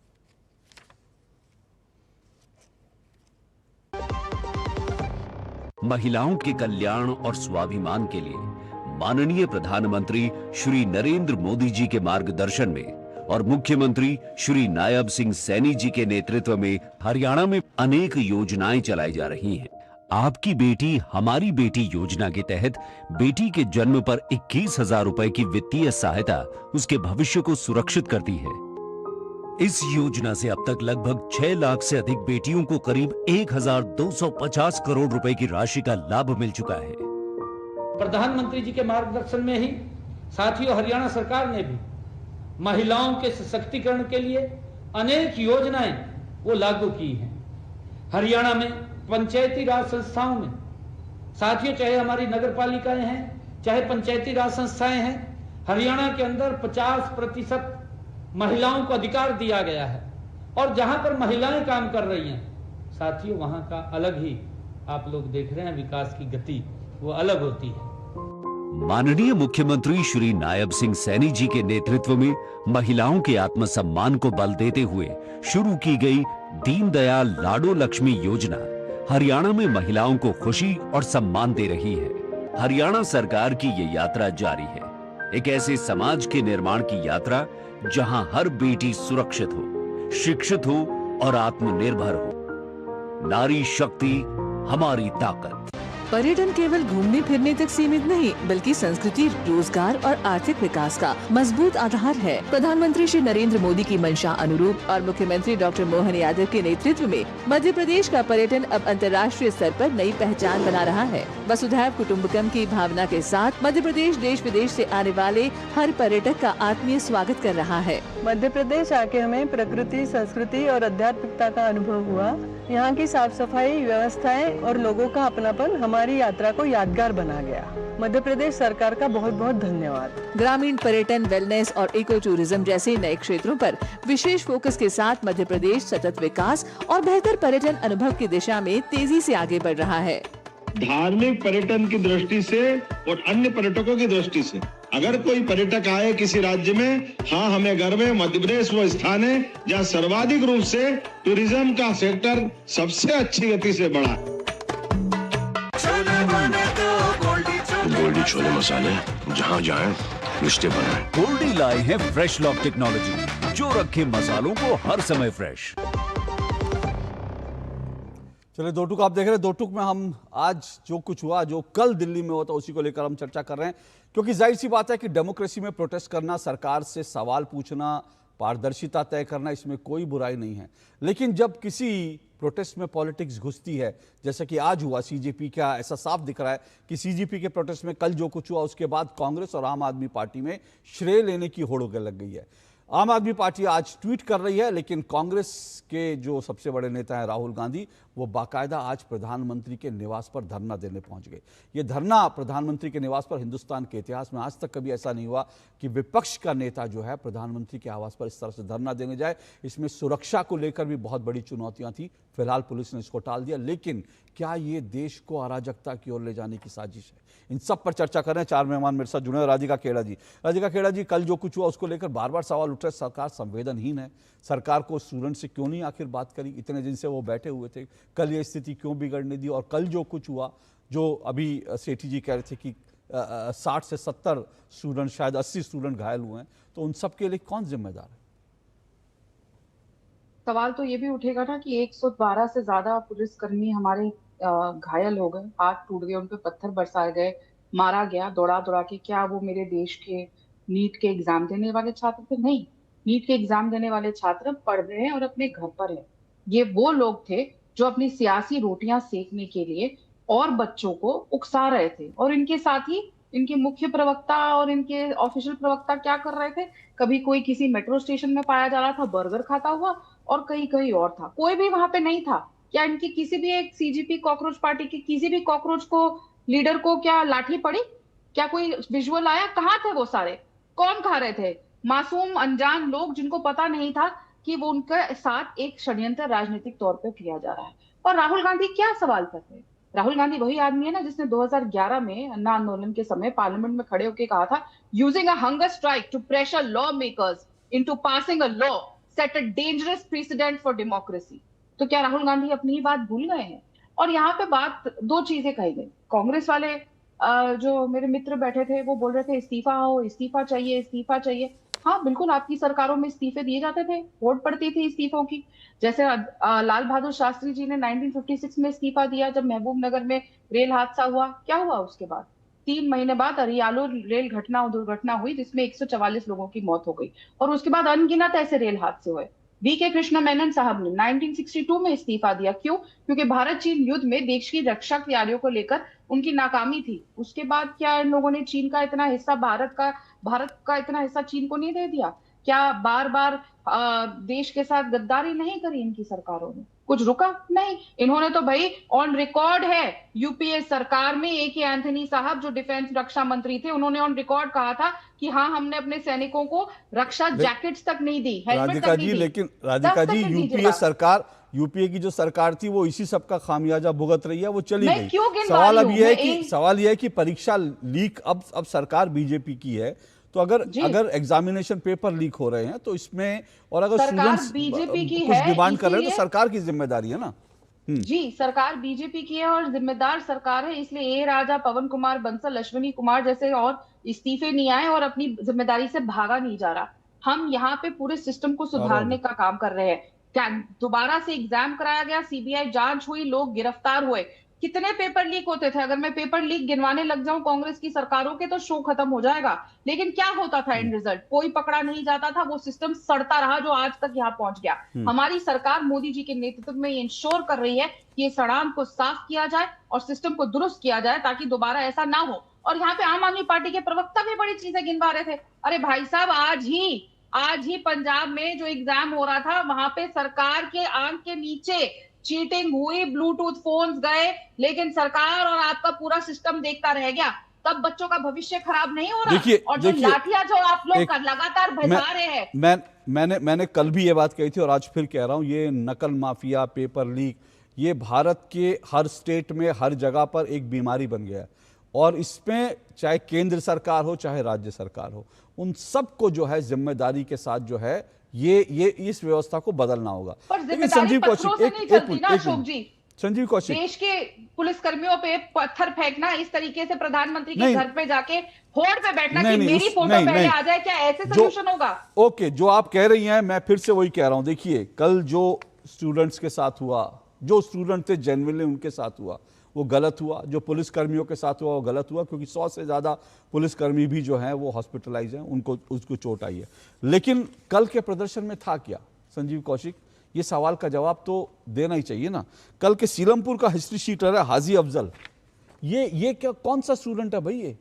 महिलाओं के कल्याण और स्वाभिमान के लिए माननीय प्रधानमंत्री श्री नरेंद्र मोदी जी के मार्गदर्शन में और मुख्यमंत्री श्री नायब सिंह सैनी जी के नेतृत्व में हरियाणा में अनेक योजनाएं चलाई जा रही हैं। आपकी बेटी हमारी बेटी योजना के तहत बेटी के जन्म पर 21,000 रुपए की वित्तीय सहायता उसके भविष्य को सुरक्षित करती है। इस योजना से अब तक लगभग 6 लाख से अधिक बेटियों को करीब 1,250 करोड़ रुपए की राशि का लाभ मिल चुका है। प्रधानमंत्री जी के मार्गदर्शन में ही साथियों, हरियाणा सरकार ने भी महिलाओं के सशक्तिकरण के लिए अनेक योजनाएं वो लागू की हैं। हरियाणा में पंचायती राज संस्थाओं में, साथियों, चाहे हमारी नगर पालिकाएं हैं, चाहे पंचायती राज संस्थाएं हैं, हरियाणा के अंदर 50% महिलाओं को अधिकार दिया गया है। और जहां पर महिलाएं काम कर रही हैं, साथियों, वहां का अलग ही आप लोग देख रहे हैं, विकास की गति वो अलग होती है। माननीय मुख्यमंत्री श्री नायब सिंह सैनी जी के नेतृत्व में महिलाओं के आत्मसम्मान को बल देते हुए शुरू की गई दीनदयाल लाडो लक्ष्मी योजना हरियाणा में महिलाओं को खुशी और सम्मान दे रही है। हरियाणा सरकार की ये यात्रा जारी है, एक ऐसे समाज के निर्माण की यात्रा जहां हर बेटी सुरक्षित हो, शिक्षित हो और आत्मनिर्भर हो। नारी शक्ति हमारी ताकत। पर्यटन केवल घूमने फिरने तक सीमित नहीं, बल्कि संस्कृति, रोजगार और आर्थिक विकास का मजबूत आधार है। प्रधानमंत्री श्री नरेंद्र मोदी की मंशा अनुरूप और मुख्यमंत्री डॉक्टर मोहन यादव के नेतृत्व में मध्य प्रदेश का पर्यटन अब अंतर्राष्ट्रीय स्तर पर नई पहचान बना रहा है। वसुधैव कुटुम्बकम की भावना के साथ मध्य प्रदेश देश विदेश से आने वाले हर पर्यटक का आत्मीय स्वागत कर रहा है। मध्य प्रदेश आके हमें प्रकृति, संस्कृति और आध्यात्मिकता का अनुभव हुआ। यहाँ की साफ सफाई, व्यवस्थाएं और लोगों का अपनापन हमारी यात्रा को यादगार बना गया। मध्य प्रदेश सरकार का बहुत बहुत धन्यवाद। ग्रामीण पर्यटन, वेलनेस और इको टूरिज्म जैसे नए क्षेत्रों पर विशेष फोकस के साथ मध्य प्रदेश सतत विकास और बेहतर पर्यटन अनुभव की दिशा में तेजी से आगे बढ़ रहा है। धार्मिक पर्यटन की दृष्टि से और अन्य पर्यटकों की दृष्टि से अगर कोई पर्यटक आए किसी राज्य में, हाँ, हमें गर्व है मध्य प्रदेश वो स्थान है जहाँ सर्वाधिक रूप से टूरिज्म का सेक्टर सबसे अच्छी गति से बढ़ा। गोल्डी छोले मसाले, जहाँ जाएं रिश्ते बनाएं। गोल्डी लाए हैं फ्रेश लॉक टेक्नोलॉजी, जो रखे मसालों को हर समय फ्रेश। चलिए, दो टुक आप देख रहे हैं। दो टुक में हम आज जो कुछ हुआ, जो कल दिल्ली में हुआ था, उसी को लेकर हम चर्चा कर रहे हैं, क्योंकि जाहिर सी बात है कि डेमोक्रेसी में प्रोटेस्ट करना, सरकार से सवाल पूछना, पारदर्शिता तय करना, इसमें कोई बुराई नहीं है। लेकिन जब किसी प्रोटेस्ट में पॉलिटिक्स घुसती है, जैसे कि आज हुआ सीजेपी का, ऐसा साफ दिख रहा है कि सीजेपी के प्रोटेस्ट में कल जो कुछ हुआ, उसके बाद कांग्रेस और आम आदमी पार्टी में श्रेय लेने की होड़ लग गई है। आम आदमी पार्टी आज ट्वीट कर रही है, लेकिन कांग्रेस के जो सबसे बड़े नेता हैं राहुल गांधी, वो बाकायदा आज प्रधानमंत्री के निवास पर धरना देने पहुंच गए। ये धरना प्रधानमंत्री के निवास पर हिंदुस्तान के इतिहास में आज तक कभी ऐसा नहीं हुआ कि विपक्ष का नेता जो है प्रधानमंत्री के आवास पर इस तरह से धरना देने जाए। इसमें सुरक्षा को लेकर भी बहुत बड़ी चुनौतियां थी, फिलहाल पुलिस ने इसको टाल दिया। लेकिन क्या ये देश को अराजकता की ओर ले जाने की साजिश है? इन सब पर चर्चा कर रहे हैं। चार मेहमान मेरे साथ जुड़े हैं। राधिका खेड़ा जी। राधिका खेड़ा जी, कल जो कुछ हुआ उसको लेकर बार बार सवाल उठ रहे, सरकार संवेदनहीन है, सरकार को स्टूडेंट से क्यों नहीं आखिर बात करी? इतने दिन से वो बैठे हुए थे, कल ये स्थिति क्यों बिगड़ने दी? और कल जो कुछ हुआ, जो अभी सेठी जी कह रहे थे कि 60 से 70 स्टूडेंट, शायद 80 स्टूडेंट घायल हुए हैं, तो उन सब के लिए कौन जिम्मेदार है? सवाल तो ये भी उठेगा ना कि 112 से ज्यादा पुलिसकर्मी हमारे घायल हो गए, हाथ टूट गए, उन पे पत्थर बरसाए गए, मारा गया दौड़ा दौड़ा के। क्या वो मेरे देश के नीट के एग्जाम देने वाले छात्र थे? नहीं, नीट के एग्जाम देने वाले छात्र पढ़ रहे हैं और अपने घर पर है। ये वो लोग थे जो अपनी सियासी रोटियां सेकने के लिए और बच्चों को उकसा रहे थे। और इनके साथ ही इनके मुख्य प्रवक्ता और इनके ऑफिशियल प्रवक्ता क्या कर रहे थे? कभी कोई किसी मेट्रो स्टेशन में पाया जा रहा था बर्गर खाता हुआ, और कहीं कहीं और था, कोई भी वहां पे नहीं था। क्या इनकी किसी भी एक सीजीपी कॉकरोच पार्टी की किसी भी कॉकरोच को, लीडर को क्या लाठी पड़ी? क्या कोई विजुअल आया? कहाँ थे वो सारे? कौन खा रहे थे? मासूम अनजान लोग जिनको पता नहीं था कि वो उनके साथ एक षड्यंत्र राजनीतिक तौर पर किया जा रहा है। और राहुल गांधी क्या सवाल कर रहे हैं? राहुल गांधी वही आदमी है ना जिसने 2011 में अन्ना आंदोलन के समय पार्लियामेंट में खड़े होकर कहा था, using a hunger strike to pressure lawmakers into passing a law set a dangerous president for democracy. तो क्या राहुल गांधी अपनी ही बात भूल गए हैं? और यहाँ पे बात, दो चीजें कही गई। कांग्रेस वाले जो मेरे मित्र बैठे थे वो बोल रहे थे इस्तीफा हो, इस्तीफा चाहिए, इस्तीफा चाहिए। हाँ बिल्कुल, आपकी सरकारों में इस्तीफे दिए जाते थे, वोट पड़ती थी इस्तीफों की। जैसे लाल बहादुर शास्त्री जी ने 1956 में इस्तीफा दिया जब महबूब नगर में रेल हादसा हुआ। क्या हुआ उसके बाद? 3 महीने बाद अरियालो रेल दुर्घटना हुई जिसमें 144 लोगों की मौत हो गई, और उसके बाद अनगिनत ऐसे रेल हादसे हुए। वीके कृष्णा मेनन साहब ने 1962 में इस्तीफा दिया। क्यों? क्योंकि भारत चीन युद्ध में देश की रक्षा तैयारियों को लेकर उनकी नाकामी थी। उसके बाद क्या इन लोगों ने चीन का इतना हिस्सा भारत का इतना हिस्सा चीन को नहीं दे दिया? क्या बार बार देश के साथ गद्दारी नहीं करी इनकी सरकारों ने? कुछ रुका नहीं। इन्होंने तो भाई ऑन रिकॉर्ड है, यूपीए सरकार में AK एंथनी साहब जो डिफेंस रक्षा मंत्री थे, उन्होंने ऑन रिकॉर्ड कहा था कि हाँ, हमने अपने सैनिकों को रक्षा जैकेट्स तक नहीं दी, हेलमेट तक नहीं दी। लेकिन राधिका जी, यूपीए की जो सरकार थी वो इसी सब का खामियाजा भुगत रही है, वो चली गई। सवाल यह है कि परीक्षा लीक अब सरकार बीजेपी की है, तो अगर एग्जामिनेशन पेपर लीक हो रहे हैं तो इसमें, और अगर स्टूडेंट्स बीजेपी की कुछ डिमांड कर रहे हैं तो सरकार की जिम्मेदारी है ना। जी, सरकार बीजेपी की है और जिम्मेदार सरकार है, इसलिए राजा, पवन कुमार बंसल, अश्विनी कुमार जैसे और इस्तीफे नहीं आए और अपनी जिम्मेदारी से भागा नहीं जा रहा। हम यहाँ पे पूरे सिस्टम को सुधारने का काम कर रहे हैं। क्या दोबारा से एग्जाम कराया गया, सीबीआई जांच हुई, लोग गिरफ्तार हुए। कितने पेपर लीक होते थे? अगर मैं पेपर लीक गिनवाने लग जाऊं कांग्रेस की सरकारों के तो शो खत्म हो जाएगा। लेकिन क्या होता था एंड रिजल्ट? कोई पकड़ा नहीं जाता था, वो सिस्टम सड़ता रहा जो आज तक यहाँ पहुंच गया। हमारी सरकार मोदी जी के नेतृत्व में ये इंश्योर कर रही है कि ये सड़ांध को साफ किया जाए और सिस्टम को दुरुस्त किया जाए ताकि दोबारा ऐसा ना हो। और यहाँ पे आम आदमी पार्टी के प्रवक्ता भी बड़ी चीजें गिनवा रहे थे। अरे भाई साहब, आज ही पंजाब में जो एग्जाम हो रहा था वहां पे सरकार के आंख के नीचे चीटिंग हुई, ब्लूटूथ फोन्स गए, लेकिन सरकार और आपका पूरा सिस्टम देखता रह गया। तब बच्चों का भविष्य खराब नहीं हो रहा। और जो लाठियां जो आप लोग लगातार बजा रहे हैं, मैंने कल भी ये बात कही थी और आज फिर कह रहा हूं, ये नकल माफिया, पेपर लीक, ये भारत के हर स्टेट में हर जगह पर एक बीमारी बन गया है। और इसमें चाहे केंद्र सरकार हो चाहे राज्य सरकार हो, उन सबको जो है जिम्मेदारी के साथ जो है ये इस व्यवस्था को बदलना होगा। लेकिन संजीव कौशिक, संजीव कौशिक, देश के पुलिस कर्मियों पे पत्थर फेंकना, इस तरीके से प्रधानमंत्री के घर पे जाके होड़ पे बैठना कि मेरी फोटो पहले आ जाए, क्या ऐसे सोल्यूशन होगा? ओके, जो आप कह रही हैं मैं फिर से वही कह रहा हूं। देखिए, कल जो स्टूडेंट्स के साथ हुआ, जो स्टूडेंट थे जेन्युइनली उनके साथ हुआ, वो गलत हुआ। जो पुलिसकर्मियों के साथ हुआ वो गलत हुआ, क्योंकि 100 से ज़्यादा पुलिसकर्मी भी जो हैं वो हॉस्पिटलाइज हैं, उसको चोट आई है। लेकिन कल के प्रदर्शन में था क्या? संजीव कौशिक, ये सवाल का जवाब तो देना ही चाहिए ना। कल के सीलमपुर का हिस्ट्री शीटर है हाजी अफजल, ये क्या, कौन सा स्टूडेंट है भाई?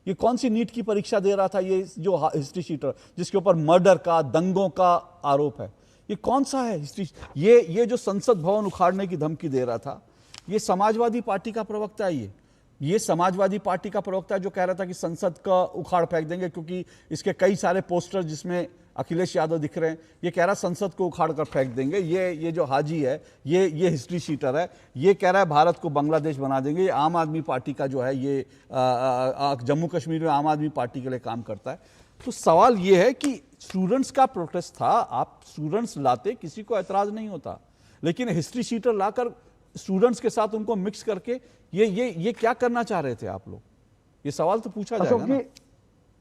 ये कौन सी नीट की परीक्षा दे रहा था? ये जो हिस्ट्री शीटर जिसके ऊपर मर्डर का, दंगों का आरोप है, ये कौन सा है हिस्ट्री? ये जो संसद भवन उखाड़ने की धमकी दे रहा था, ये समाजवादी पार्टी का प्रवक्ता है। ये समाजवादी पार्टी का प्रवक्ता जो कह रहा था कि संसद का उखाड़ फेंक देंगे, क्योंकि इसके कई सारे पोस्टर जिसमें अखिलेश यादव दिख रहे हैं, ये कह रहा है संसद को उखाड़ कर फेंक देंगे। ये जो हाजी है, ये हिस्ट्री शीटर है, ये कह रहा है भारत को बांग्लादेश बना देंगे। ये आम आदमी पार्टी का जो है, ये जम्मू कश्मीर में आम आदमी पार्टी के लिए काम करता है। तो सवाल ये है कि स्टूडेंट्स का प्रोटेस्ट था, आप स्टूडेंट्स लाते, किसी को एतराज नहीं होता, लेकिन हिस्ट्री शीटर लाकर स्टूडेंट्स के साथ उनको मिक्स करके ये क्या करना चाह रहे थे आप लोग? ये सवाल तो पूछा जाएगा ना।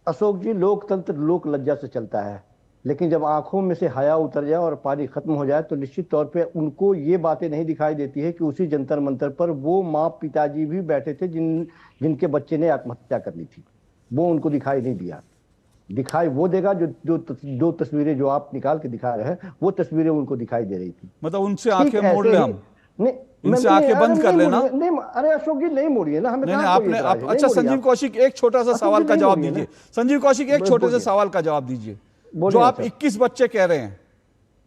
अशोक जी, लोकतंत्र लोक लज्जा से चलता है, लेकिन जब आंखों में से हया उतर जाए और पानी खत्म हो जाए तो निश्चित तौर पे उनको ये बातें नहीं दिखाई देती है कि उसी जंतर मंतर पर वो माँ पिताजी भी बैठे थे जिनके बच्चे ने आत्महत्या कर ली थी। वो उनको दिखाई नहीं दिया। दिखाई वो देगा जो तस्वीरें जो आप निकाल के दिखा रहे हैं, वो तस्वीरें उनको दिखाई दे रही थी। मतलब उनसे आंखें मोड़ ले, हम इनसे आंखें बंद कर लेना। नहीं, अरे अशोक जी नहीं मोड़िए ना, हमें नहीं, आपने अच्छा संजीव कौशिक एक छोटा सा सवाल का जवाब दीजिए। संजीव कौशिक एक छोटे से सवाल का जवाब दीजिए। जो आप 21 बच्चे कह रहे हैं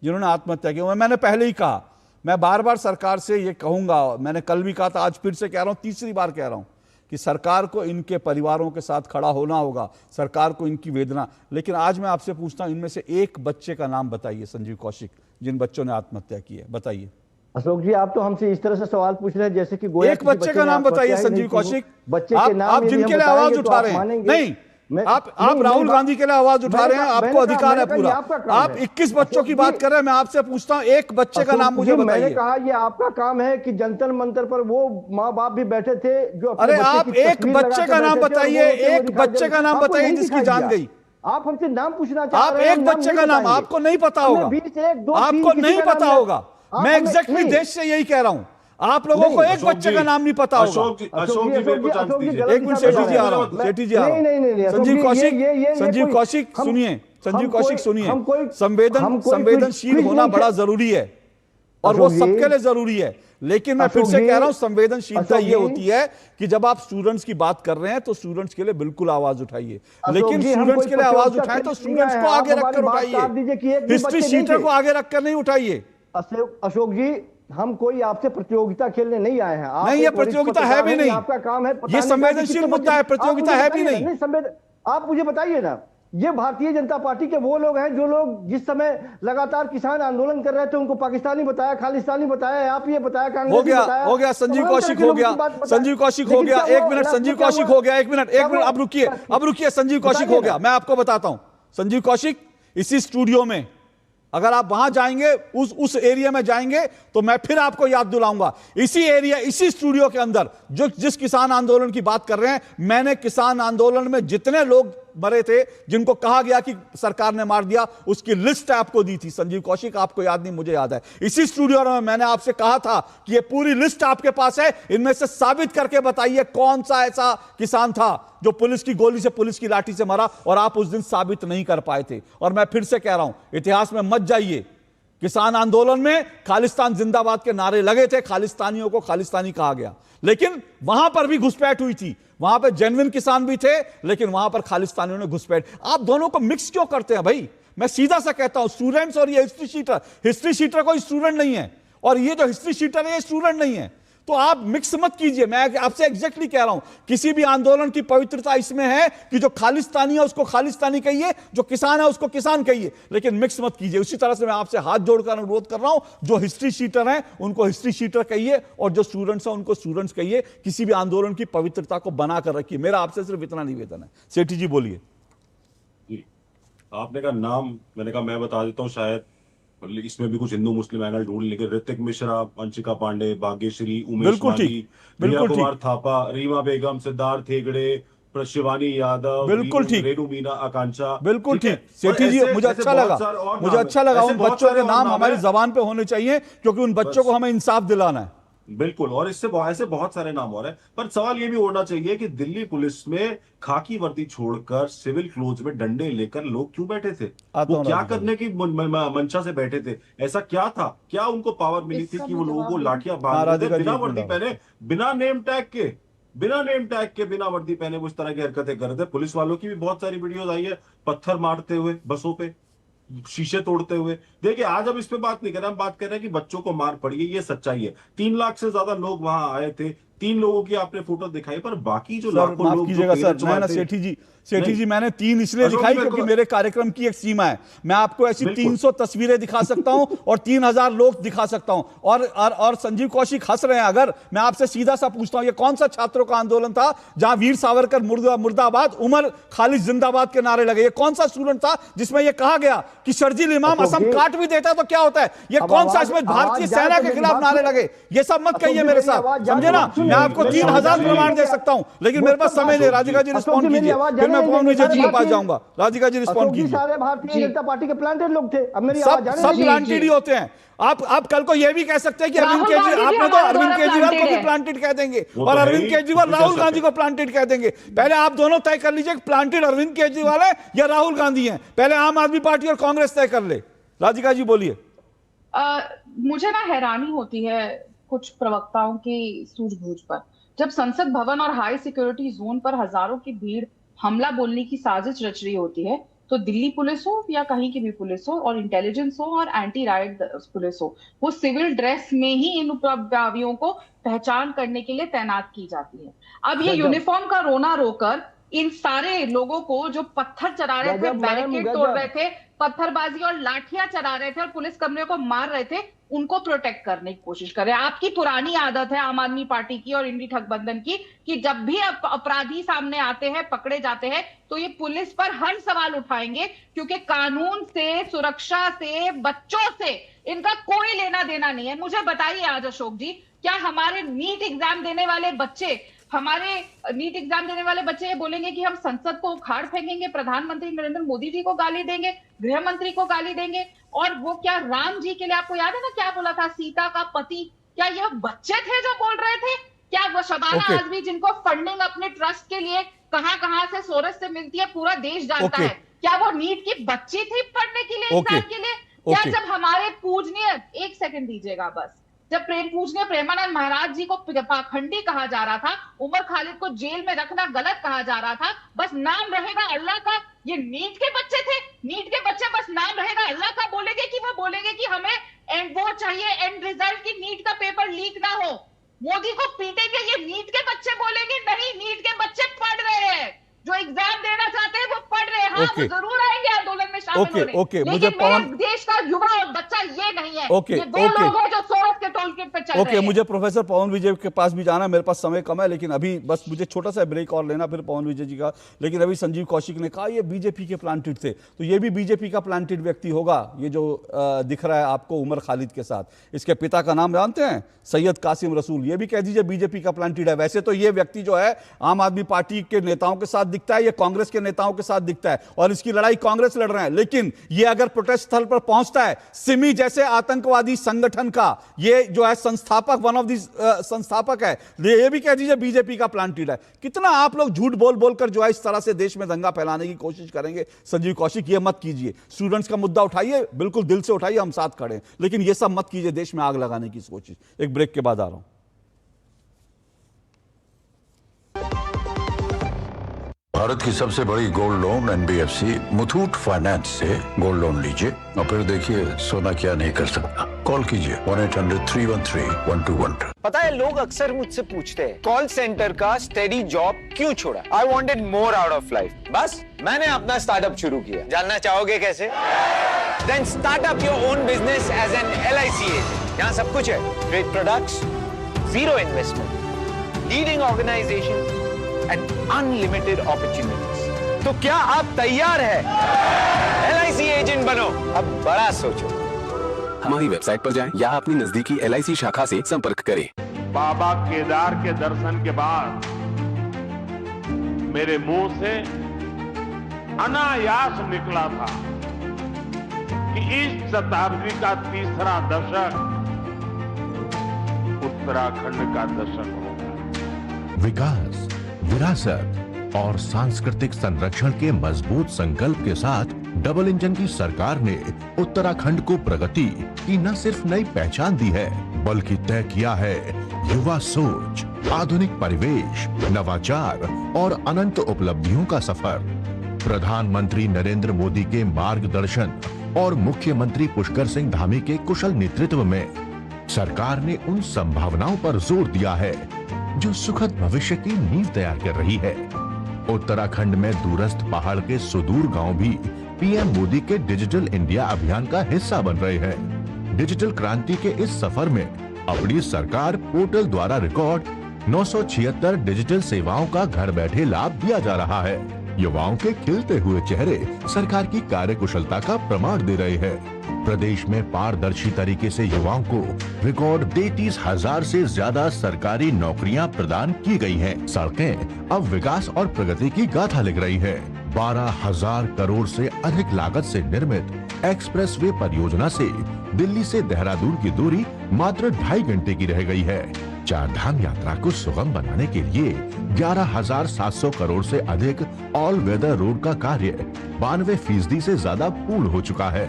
जिन्होंने आत्महत्या की, मैंने पहले ही कहा, मैं बार बार सरकार से ये कहूंगा, मैंने कल भी कहा था, आज फिर से कह रहा हूं, तीसरी बार कह रहा हूं कि सरकार को इनके परिवारों के साथ खड़ा होना होगा, सरकार को इनकी वेदना। लेकिन आज मैं आपसे पूछता हूं, इनमें से एक बच्चे का नाम बताइए संजीव कौशिक, जिन बच्चों ने आत्महत्या की है, बताइए। अशोक जी, आप तो हमसे इस तरह से सवाल पूछ रहे हैं जैसे कि एक बच्चे का नाम बताइए संजीव कौशिक। बच्चे के नाम आप जिनके लिए आवाज उठा रहे हैं, नहीं आप राहुल गांधी के लिए आवाज उठा रहे हैं, आपको अधिकार है पूरा। आप 21 बच्चों की बात कर रहे हैं, मैं आपसे पूछता हूं एक बच्चे का नाम मुझे बताइए। मैंने कहा ये आपका काम है कि जंतर मंतर पर वो माँ बाप भी बैठे थे जो, अरे आप एक बच्चे का नाम बताइए, एक बच्चे का नाम बताइए जिसकी जान गई। आप हमसे नाम पूछना चाह रहे हैं, आप एक बच्चे का नाम, आपको नहीं पता होगा, आपको नहीं पता होगा। मैं एग्जैक्टली देश से यही कह रहा हूं, आप लोगों को एक बच्चे का नाम नहीं पता होगा। एक मिनट सेठी जी आ रहा हूं, सेठी जी आ रहा हूं। संजीव कौशिक सुनिए, संजीव कौशिक सुनिए, हम कोई संवेदनशील होना बड़ा जरूरी है और वो सबके लिए जरूरी है, लेकिन मैं फिर से कह रहा हूं संवेदनशीलता ये होती है कि जब आप स्टूडेंट्स की बात कर रहे हैं तो स्टूडेंट्स के लिए बिल्कुल आवाज उठाइए, लेकिन स्टूडेंट्स के लिए आवाज उठाएं तो स्टूडेंट्स को आगे रखकर उठाइए, हिस्ट्री शीटर को आगे रखकर नहीं उठाइए। अशोक जी, हम कोई आपसे प्रतियोगिता खेलने नहीं आए हैं। नहीं, ये प्रतियोगिता है भी नहीं, आपका काम है, ये संवेदनशील मुद्दा है, प्रतियोगिता है भी नहीं। आप मुझे बताइए ना, ये भारतीय जनता पार्टी के वो लोग हैं जो लोग जिस समय लगातार किसान आंदोलन कर रहे थे उनको पाकिस्तानी बताया, खालिस्तानी बताया, आप ये बताया, कांग्रेस हो गया संजीव कौशिक हो गया, संजीव कौशिक हो गया, एक मिनट संजीव कौशिक हो गया, एक मिनट अब रुकिए संजीव कौशिक हो गया। मैं आपको बताता हूं संजीव कौशिक, इसी स्टूडियो में अगर आप वहां जाएंगे, उस एरिया में जाएंगे तो मैं फिर आपको याद दिलाऊंगा, इसी एरिया, इसी स्टूडियो के अंदर जिस किसान आंदोलन की बात कर रहे हैं, मैंने किसान आंदोलन में जितने लोग मरे थे जिनको कहा गया कि सरकार ने मार दिया, उसकी लिस्ट आपको दी थी। संजीव कौशिक, आपको याद नहीं, मुझे याद है, इसी स्टूडियो में मैंने आपसे कहा था कि ये पूरी लिस्ट आपके पास है, इनमें से साबित करके बताइए कौन सा ऐसा किसान था जो पुलिस की गोली से, पुलिस की लाठी से मरा, और आप उस दिन साबित नहीं कर पाए थे। और मैं फिर से कह रहा हूं, इतिहास में मत जाइए, किसान आंदोलन में खालिस्तान जिंदाबाद के नारे लगे थे, खालिस्तानियों को खालिस्तानी कहा गया, लेकिन वहां पर भी घुसपैठ हुई थी, वहां पर जेन्युइन किसान भी थे, लेकिन वहां पर खालिस्तानियों ने घुसपैठ। आप दोनों को मिक्स क्यों करते हैं भाई? मैं सीधा सा कहता हूं, स्टूडेंट्स और ये हिस्ट्री शीटर कोई स्टूडेंट नहीं है, और ये जो हिस्ट्री शीटर है ये स्टूडेंट नहीं है, तो आप मिक्स मत कीजिए। मैं आपसे एग्जैक्टली कह रहा हूं, किसी भी आंदोलन की पवित्रता इसमें है कि जो खालिस्तानी है उसको खालिस्तानी कहिए, जो किसान है उसको किसान कहिए, लेकिन मिक्स मत कीजिए। उसी तरह से मैं आपसे हाथ जोड़कर अनुरोध कर रहा हूं, जो हिस्ट्री शीटर हैं उनको हिस्ट्री शीटर कहिए, और जो स्टूडेंट्स हैं उनको स्टूडेंट्स कहिए। किसी भी आंदोलन की पवित्रता को बनाकर रखिए। मेरा आपसे सिर्फ इतना निवेदन है। सेठी जी बोलिए। आपने कहा नाम, मैंने कहा मैं बता देता हूँ, शायद इसमें भी कुछ हिंदू मुस्लिम एंगल ढूंढ लेंगे। ऋतिक मिश्रा, अंशिका पांडे, भाग्यश्री, उमेश माली, प्रिया कुमार थापा, रीमा बेगम, सिद्धार्थ हेगड़े, शिवानी यादव, रेणु मीना, आकांक्षा। बिल्कुल ठीक सेठी जी, मुझे अच्छा लगा उन बच्चों के नाम हमारी जबान पे होने चाहिए, क्योंकि उन बच्चों को हमें इंसाफ दिलाना है। बिल्कुल, और इससे ऐसे बहुत सारे नाम हो रहे हैं, पर सवाल ये भी होना चाहिए कि दिल्ली पुलिस में खाकी वर्दी छोड़कर सिविल क्लोज में डंडे लेकर लोग क्यों बैठे थे? वो क्या करने की मंशा से बैठे थे? ऐसा क्या था? क्या उनको पावर मिली थी कि वो लोगों को लाठियां बांध देते, बिना वर्दी पहने, बिना नेम टैग के, बिना वर्दी पहने वो इस तरह की हरकतें कर रहे थे? पुलिस वालों की भी बहुत सारी वीडियोस आई है, पत्थर मारते हुए, बसों पे शीशे तोड़ते हुए। देखिए, आज हम इस पे बात नहीं कर रहे, हम बात कर रहे हैं कि बच्चों को मार पड़ी है, ये सच्चाई है। 3 लाख से ज्यादा लोग वहां आए थे, 3 लोगों की आपने फोटो दिखाई, पर बाकी जो लाखों लोग, सेठी जी मैंने 3 इसलिए दिखाई क्योंकि मेरे कार्यक्रम की एक सीमा है। मैं आपको ऐसी 300 तस्वीरें दिखा सकता हूं और 3000 लोग दिखा सकता हूं। और संजीव कौशिक हंस रहे हैं। अगर मैं आपसे सीधा सा पूछता हूं, ये कौन सा छात्रों का आंदोलन था जहां वीर सावरकर मुर्दाबाद, उमर खालिद जिंदाबाद के नारे लगे? ये कौन सा स्टूडेंट था जिसमें यह कहा गया कि शर्जील इमाम असम काट भी देता तो क्या होता है? ये कौन सा इसमें भारतीय सेना के खिलाफ नारे लगे? ये सब मत कहिए मेरे साथ, समझे ना? मैं आपको 3000 प्रमाण दे सकता हूं, लेकिन मेरे पास समय नहीं। राधिका जी रिस्पॉन्ड कीजिए, फिर मैं पवन विजय जी के पास जाऊंगा। राधिका जी रिस्पॉन्ड कीजिए। सारे भारतीय जनता पार्टी के प्लांटेड लोग थे। अब मेरी सब प्लांटेड ही होते हैं। आप कल को यह भी कह सकते हैं कि अरविंद केजरीवाल, आपने तो अरविंद केजरीवाल को भी प्लांटेड कह देंगे, और अरविंद केजरीवाल राहुल गांधी को प्लांटेड कह देंगे। पहले आप दोनों तय कर लीजिए प्लांटेड अरविंद केजरीवाल है या राहुल गांधी है। पहले आम आदमी पार्टी और कांग्रेस तय कर ले। राधिका जी बोलिए। मुझे ना हैरानी होती है कुछ प्रवक्ताओं की सूझबूझ पर। जब संसद भवन और हाई सिक्योरिटी जोन पर हजारों की भीड़ हमला बोलने की साजिश रच रही होती है, तो दिल्ली पुलिस हो या कहीं की भी पुलिस हो, और इंटेलिजेंस हो और एंटी राइट पुलिस हो, वो सिविल ड्रेस में ही इन उपद्रवियों को पहचान करने के लिए तैनात की जाती है। अब ये यूनिफॉर्म का रोना रोकर इन सारे लोगों को जो पत्थर चला रहे थे, बैरिकेड तोड़ रहे थे, पत्थरबाजी और लाठियां चला रहे थे और पुलिस कर्मियों को मार रहे थे, उनको प्रोटेक्ट करने की कोशिश कर रहे हैं। आपकी पुरानी आदत है आम आदमी पार्टी की और इंडी ठगबंधन की कि जब भी अपराधी सामने आते हैं, पकड़े जाते हैं, तो ये पुलिस पर हर सवाल उठाएंगे, क्योंकि कानून से, सुरक्षा से, बच्चों से इनका कोई लेना देना नहीं है। मुझे बताइए आज अशोक जी, क्या हमारे नीट एग्जाम देने वाले बच्चे ये बोलेंगे कि हम संसद को उखाड़ फेंकेंगे, प्रधानमंत्री नरेंद्र मोदी जी को गाली देंगे, गृह मंत्री को गाली देंगे? और वो क्या राम जी के लिए, आपको याद है ना क्या बोला था, सीता का पति, क्या यह बच्चे थे जो बोल रहे थे? क्या वो शबाना आजमी जिनको फंडिंग अपने ट्रस्ट के लिए कहां से सोरस से मिलती है पूरा देश जानता है, क्या वो नीट की बच्ची थी पढ़ने के लिए, एग्जाम के लिए? क्या जब हमारे पूजनीय, एक सेकंड दीजिएगा बस, जब पूजनीय प्रेमानंद महाराज जी को पाखंडी कहा जा रहा था, उमर खालिद को जेल में रखना गलत कहा जा रहा था, बस नाम रहेगा अल्लाह का, ये नीट के बच्चे थे, नीट के बच्चे बस नाम रहेगा अल्लाह का बोलेंगे कि वो बोलेंगे कि हमें वो चाहिए एंड रिजल्ट की नीट का पेपर लीक ना हो, मोदी को पीटेंगे, ये नीट के बच्चे बोलेंगे? नहीं, नीट के बच्चे पढ़ रहे हैं, जो एग्जाम देना चाहते हैं वो पढ़ रहे हैं। हाँ, वो जरूर आएंगे आंदोलन में शामिल होने, मुझे मेरे देश का युवा और बच्चा ये नहीं है। ये दो लोग हैं जो सोरस के टोलगेट पे चल रहे हैं। मुझे प्रोफेसर पवन विजय के पास भी जाना, मेरे पास समय कम है, लेकिन अभी बस मुझे छोटा सा ब्रेक और लेना फिर पवन विजय जी का। लेकिन अभी संजीव कौशिक ने कहा ये बीजेपी के प्लांटेड थे, तो ये भी बीजेपी का प्लांटेड व्यक्ति होगा, ये जो दिख रहा है आपको उमर खालिद के साथ। इसके पिता का नाम जानते हैं? सैयद कासिम रसूल। ये भी कह दीजिए बीजेपी का प्लांटेड है। वैसे तो ये व्यक्ति जो है आम आदमी पार्टी के नेताओं के साथ दिखता है, ये कांग्रेस के नेताओं के साथ दिखता है, और इसकी लड़ाई कांग्रेस लड़ रहे हैं। लेकिन ये अगर प्रोटेस्ट स्थल पर पहुंचता है, सिमी जैसे आतंकवादी संगठन का ये जो है संस्थापक, वन ऑफ दी संस्थापक है, ये भी कह दीजिए बीजेपी का प्लांटेड है। कितना आप लोग झूठ बोल बोलकर जो है इस तरह से देश में दंगा फैलाने की कोशिश करेंगे? संजीव कौशिक, ये मत कीजिए। स्टूडेंट्स का मुद्दा उठाइए, बिल्कुल दिल से उठाइए, हम साथ खड़े हैं, लेकिन ये सब मत कीजिए देश में आग लगाने की कोशिश। एक ब्रेक के बाद आ रहा हूं। भारत की सबसे बड़ी gold loan NBFC Muthoot finance से गोल्ड लोन लीजिए और फिर देखिए सोना क्या नहीं कर सकता। कॉल कीजिए 1-800-313-1212। पता है, लोग अक्सर मुझसे पूछते हैं कॉल सेंटर का स्टेडी जॉब क्यों छोड़ा? I wanted more out of life. बस मैंने अपना स्टार्टअप शुरू किया। जानना चाहोगे कैसे? Then start up your own business as an LIC agent. यहाँ सब कुछ है, great products, zero investment, leading organisation and unlimited opportunities। तो क्या आप तैयार हैं? LIC एजेंट बनो, अब बड़ा सोचो। हमारी वेबसाइट पर जाएं या अपनी नजदीकी LIC शाखा से संपर्क करें। बाबा केदार के दर्शन के बाद मेरे मुंह से अनायास निकला था कि इस शताब्दी का तीसरा दशक उत्तराखंड का दशक होगा। विकास, विरासत और सांस्कृतिक संरक्षण के मजबूत संकल्प के साथ डबल इंजन की सरकार ने उत्तराखंड को प्रगति की न सिर्फ नई पहचान दी है, बल्कि तय किया है युवा सोच, आधुनिक परिवेश, नवाचार और अनंत उपलब्धियों का सफर। प्रधानमंत्री नरेंद्र मोदी के मार्गदर्शन और मुख्यमंत्री पुष्कर सिंह धामी के कुशल नेतृत्व में सरकार ने उन संभावनाओं पर जोर दिया है जो सुखद भविष्य की नींव तैयार कर रही है। उत्तराखंड में दूरस्थ पहाड़ के सुदूर गांव भी पीएम मोदी के डिजिटल इंडिया अभियान का हिस्सा बन रहे हैं। डिजिटल क्रांति के इस सफर में अपनी सरकार पोर्टल द्वारा रिकॉर्ड 976 डिजिटल सेवाओं का घर बैठे लाभ दिया जा रहा है। युवाओं के खिलते हुए चेहरे सरकार की कार्यकुशलता का प्रमाण दे रहे हैं। प्रदेश में पारदर्शी तरीके से युवाओं को रिकॉर्ड 33,000 से ज्यादा सरकारी नौकरियां प्रदान की गई हैं। सड़कें अब विकास और प्रगति की गाथा लिख रही है। 12,000 करोड़ से अधिक लागत से निर्मित एक्सप्रेसवे परियोजना से दिल्ली से देहरादून की दूरी मात्र 2.5 घंटे की रह गई है। चार धाम यात्रा को सुगम बनाने के लिए 11,700 करोड़ से अधिक ऑल वेदर रोड का कार्य 92% से ज्यादा पूर्ण हो चुका है।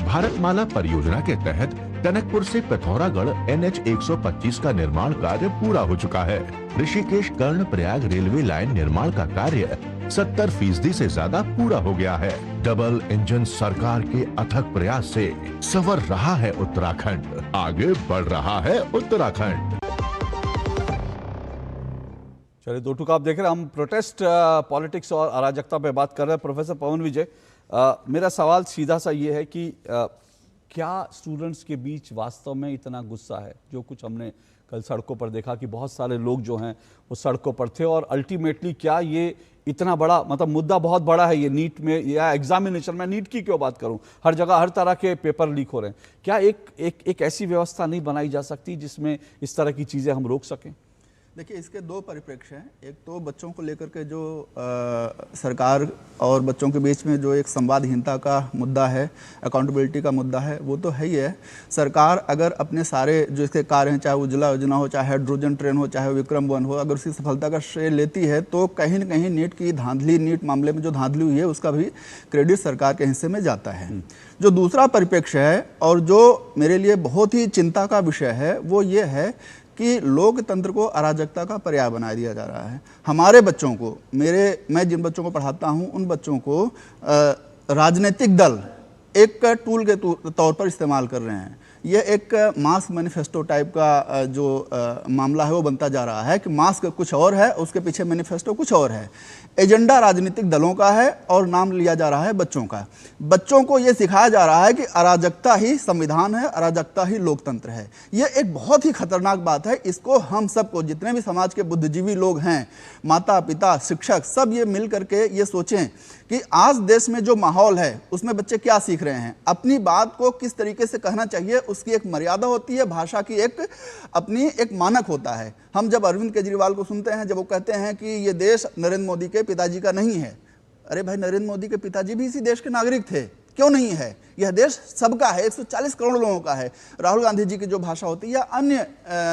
भारतमाला परियोजना के तहत टनकपुर से पिथौरागढ़ NH 125 का निर्माण कार्य पूरा हो चुका है। ऋषिकेश कर्णप्रयाग रेलवे लाइन निर्माण का कार्य 70% से ज्यादा पूरा हो गया है। डबल इंजन सरकार के अथक प्रयास से संवर रहा है उत्तराखंड, आगे बढ़ रहा है उत्तराखंड। चलिए, दो टूक आप देख रहे हैं, हम प्रोटेस्ट पॉलिटिक्स और अराजकता पे बात कर रहे हैं। प्रोफेसर पवन विजय, मेरा सवाल सीधा सा ये है कि क्या स्टूडेंट्स के बीच वास्तव में इतना गुस्सा है? जो कुछ हमने कल सड़कों पर देखा कि बहुत सारे लोग जो हैं वो सड़कों पर थे, और अल्टीमेटली क्या ये इतना बड़ा, मतलब मुद्दा बहुत बड़ा है ये नीट में या एग्जामिनेशन में, नीट की क्यों बात करूं, हर जगह हर तरह के पेपर लीक हो रहे हैं। क्या एक ऐसी व्यवस्था नहीं बनाई जा सकती जिसमें इस तरह की चीज़ें हम रोक सकें? देखिए, इसके दो परिप्रेक्ष्य हैं। एक तो बच्चों को लेकर के जो सरकार और बच्चों के बीच में जो एक संवादहीनता का मुद्दा है, अकाउंटेबिलिटी का मुद्दा है, वो तो है ही है। सरकार अगर अपने सारे जो इसके कार्य हैं, चाहे उज्ज्वला योजना हो, चाहे हाइड्रोजन ट्रेन हो, चाहे विक्रम 1 हो, अगर उसकी सफलता का श्रेय लेती है तो कहीं न कहीं नीट मामले में जो धांधली हुई है उसका भी क्रेडिट सरकार के हिस्से में जाता है। जो दूसरा परिप्रेक्ष्य है और जो मेरे लिए बहुत ही चिंता का विषय है वो ये है कि लोकतंत्र को अराजकता का पर्याय बना दिया जा रहा है। हमारे बच्चों को, मैं जिन बच्चों को पढ़ाता हूं उन बच्चों को राजनीतिक दल एक टूल के तौर पर इस्तेमाल कर रहे हैं। यह एक मास्क मैनिफेस्टो टाइप का जो मामला है वो बनता जा रहा है कि मास्क कुछ और है, उसके पीछे मैनिफेस्टो कुछ और है। एजेंडा राजनीतिक दलों का है और नाम लिया जा रहा है बच्चों का। बच्चों को ये सिखाया जा रहा है कि अराजकता ही संविधान है, अराजकता ही लोकतंत्र है। ये एक बहुत ही खतरनाक बात है। इसको हम सबको, जितने भी समाज के बुद्धिजीवी लोग हैं, माता पिता, शिक्षक, सब ये मिल करके ये सोचें कि आज देश में जो माहौल है उसमें बच्चे क्या सीख रहे हैं, अपनी बात को किस तरीके से कहना चाहिए, उसकी एक मर्यादा होती है, भाषा की अपनी एक मानक होता है। हम जब अरविंद केजरीवाल को सुनते हैं, जब वो कहते हैं कि ये देश नरेंद्र मोदी के पिताजी का नहीं है, अरे भाई, नरेंद्र मोदी के पिताजी भी इसी देश के नागरिक थे, क्यों नहीं है? यह देश सबका है, 140 करोड़ लोगों का है। राहुल गांधी जी की जो भाषा होती है या अन्य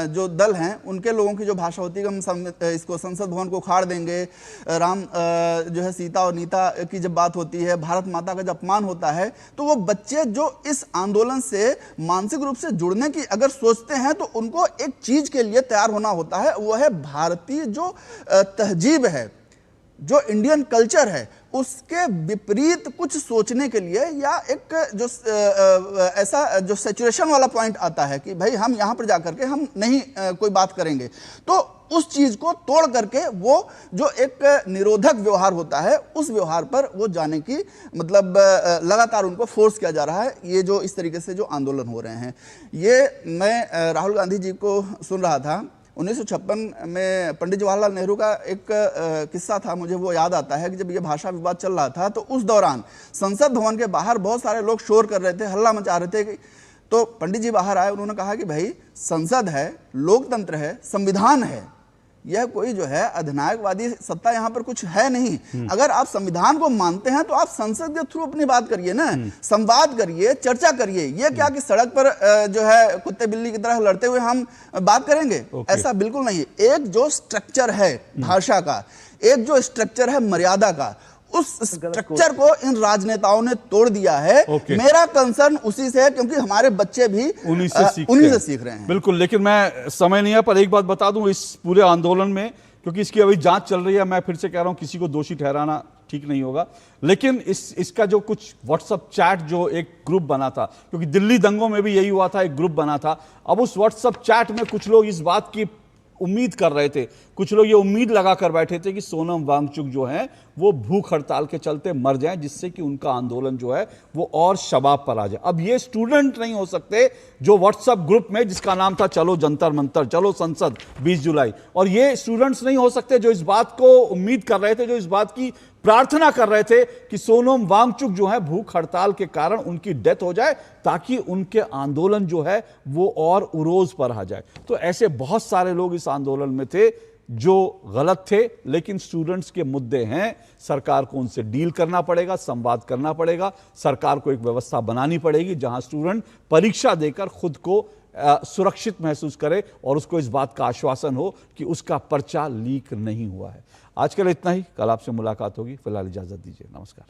जो दल हैं उनके लोगों की जो भाषा होती है कि हम इसको संसद भवन को उखाड़ देंगे, राम जो है सीता और नीता की जब बात होती है, भारत माता का जब अपमान होता है, तो वो बच्चे जो इस आंदोलन से मानसिक रूप से जुड़ने की अगर सोचते हैं तो उनको एक चीज के लिए तैयार होना होता है, वो है भारतीय जो तहजीब है, जो इंडियन कल्चर है, उसके विपरीत कुछ सोचने के लिए, या एक जो ऐसा जो सैचुरेशन वाला पॉइंट आता है कि भाई हम यहाँ पर जाकर के हम नहीं कोई बात करेंगे, तो उस चीज को तोड़ करके वो जो एक निरोधक व्यवहार होता है उस व्यवहार पर वो जाने की मतलब लगातार उनको फोर्स किया जा रहा है। ये जो इस तरीके से जो आंदोलन हो रहे हैं, ये मैं राहुल गांधी जी को सुन रहा था। 1956 में पंडित जवाहरलाल नेहरू का एक किस्सा था, मुझे वो याद आता है कि जब ये भाषा विवाद चल रहा था तो उस दौरान संसद भवन के बाहर बहुत सारे लोग शोर कर रहे थे, हल्ला मचा रहे थे। तो पंडित जी बाहर आए, उन्होंने कहा कि भाई संसद है, लोकतंत्र है, संविधान है, यह कोई जो है अधिनायकवादी सत्ता यहाँ पर कुछ है नहीं। अगर आप संविधान को मानते हैं तो आप संसद के थ्रू अपनी बात करिए ना, संवाद करिए, चर्चा करिए। ये क्या कि सड़क पर जो है कुत्ते बिल्ली की तरह लड़ते हुए हम बात करेंगे, ऐसा बिल्कुल नहीं। एक जो स्ट्रक्चर है भाषा का, एक जो स्ट्रक्चर है मर्यादा का, उस स्ट्रक्चर को इन राजनेताओं ने तोड़ दिया है। मेरा कंसर्न उसी से है, क्योंकि हमारे बच्चे भी उन्हीं से सीख रहे हैं। बिल्कुल, लेकिन मैं समय नहीं है, पर एक बात बता दूं, इस पूरे आंदोलन में, क्योंकि इसकी अभी जांच चल रही है, मैं फिर से कह रहा हूं किसी को दोषी ठहराना ठीक नहीं होगा, लेकिन इसका जो कुछ व्हाट्सएप चैट जो एक ग्रुप बना था, क्योंकि दिल्ली दंगों में भी यही हुआ था, एक ग्रुप बना था। अब उस व्हाट्सएप चैट में कुछ लोग इस बात की उम्मीद कर रहे थे, कुछ लोग ये उम्मीद लगा कर बैठे थे कि सोनम वांगचुक जो हैं वो भूख हड़ताल के चलते मर जाएं, जिससे कि उनका आंदोलन जो है वो और शबाब पर आ जाए। अब ये स्टूडेंट नहीं हो सकते जो व्हाट्सएप ग्रुप में, जिसका नाम था चलो जंतर मंतर, चलो संसद 20 जुलाई, और ये स्टूडेंट्स नहीं हो सकते जो इस बात को उम्मीद कर रहे थे, जो इस बात की प्रार्थना कर रहे थे कि सोनम वांगचुक जो है भूख हड़ताल के कारण उनकी डेथ हो जाए, ताकि उनके आंदोलन जो है वो और उरोज पर आ जाए। तो ऐसे बहुत सारे लोग इस आंदोलन में थे जो गलत थे, लेकिन स्टूडेंट्स के मुद्दे हैं, सरकार को उनसे डील करना पड़ेगा, संवाद करना पड़ेगा, सरकार को एक व्यवस्था बनानी पड़ेगी जहां स्टूडेंट परीक्षा देकर खुद को सुरक्षित महसूस करे और उसको इस बात का आश्वासन हो कि उसका पर्चा लीक नहीं हुआ है। आज के लिए इतना ही, कल आपसे मुलाकात होगी। फिलहाल इजाजत दीजिए, नमस्कार।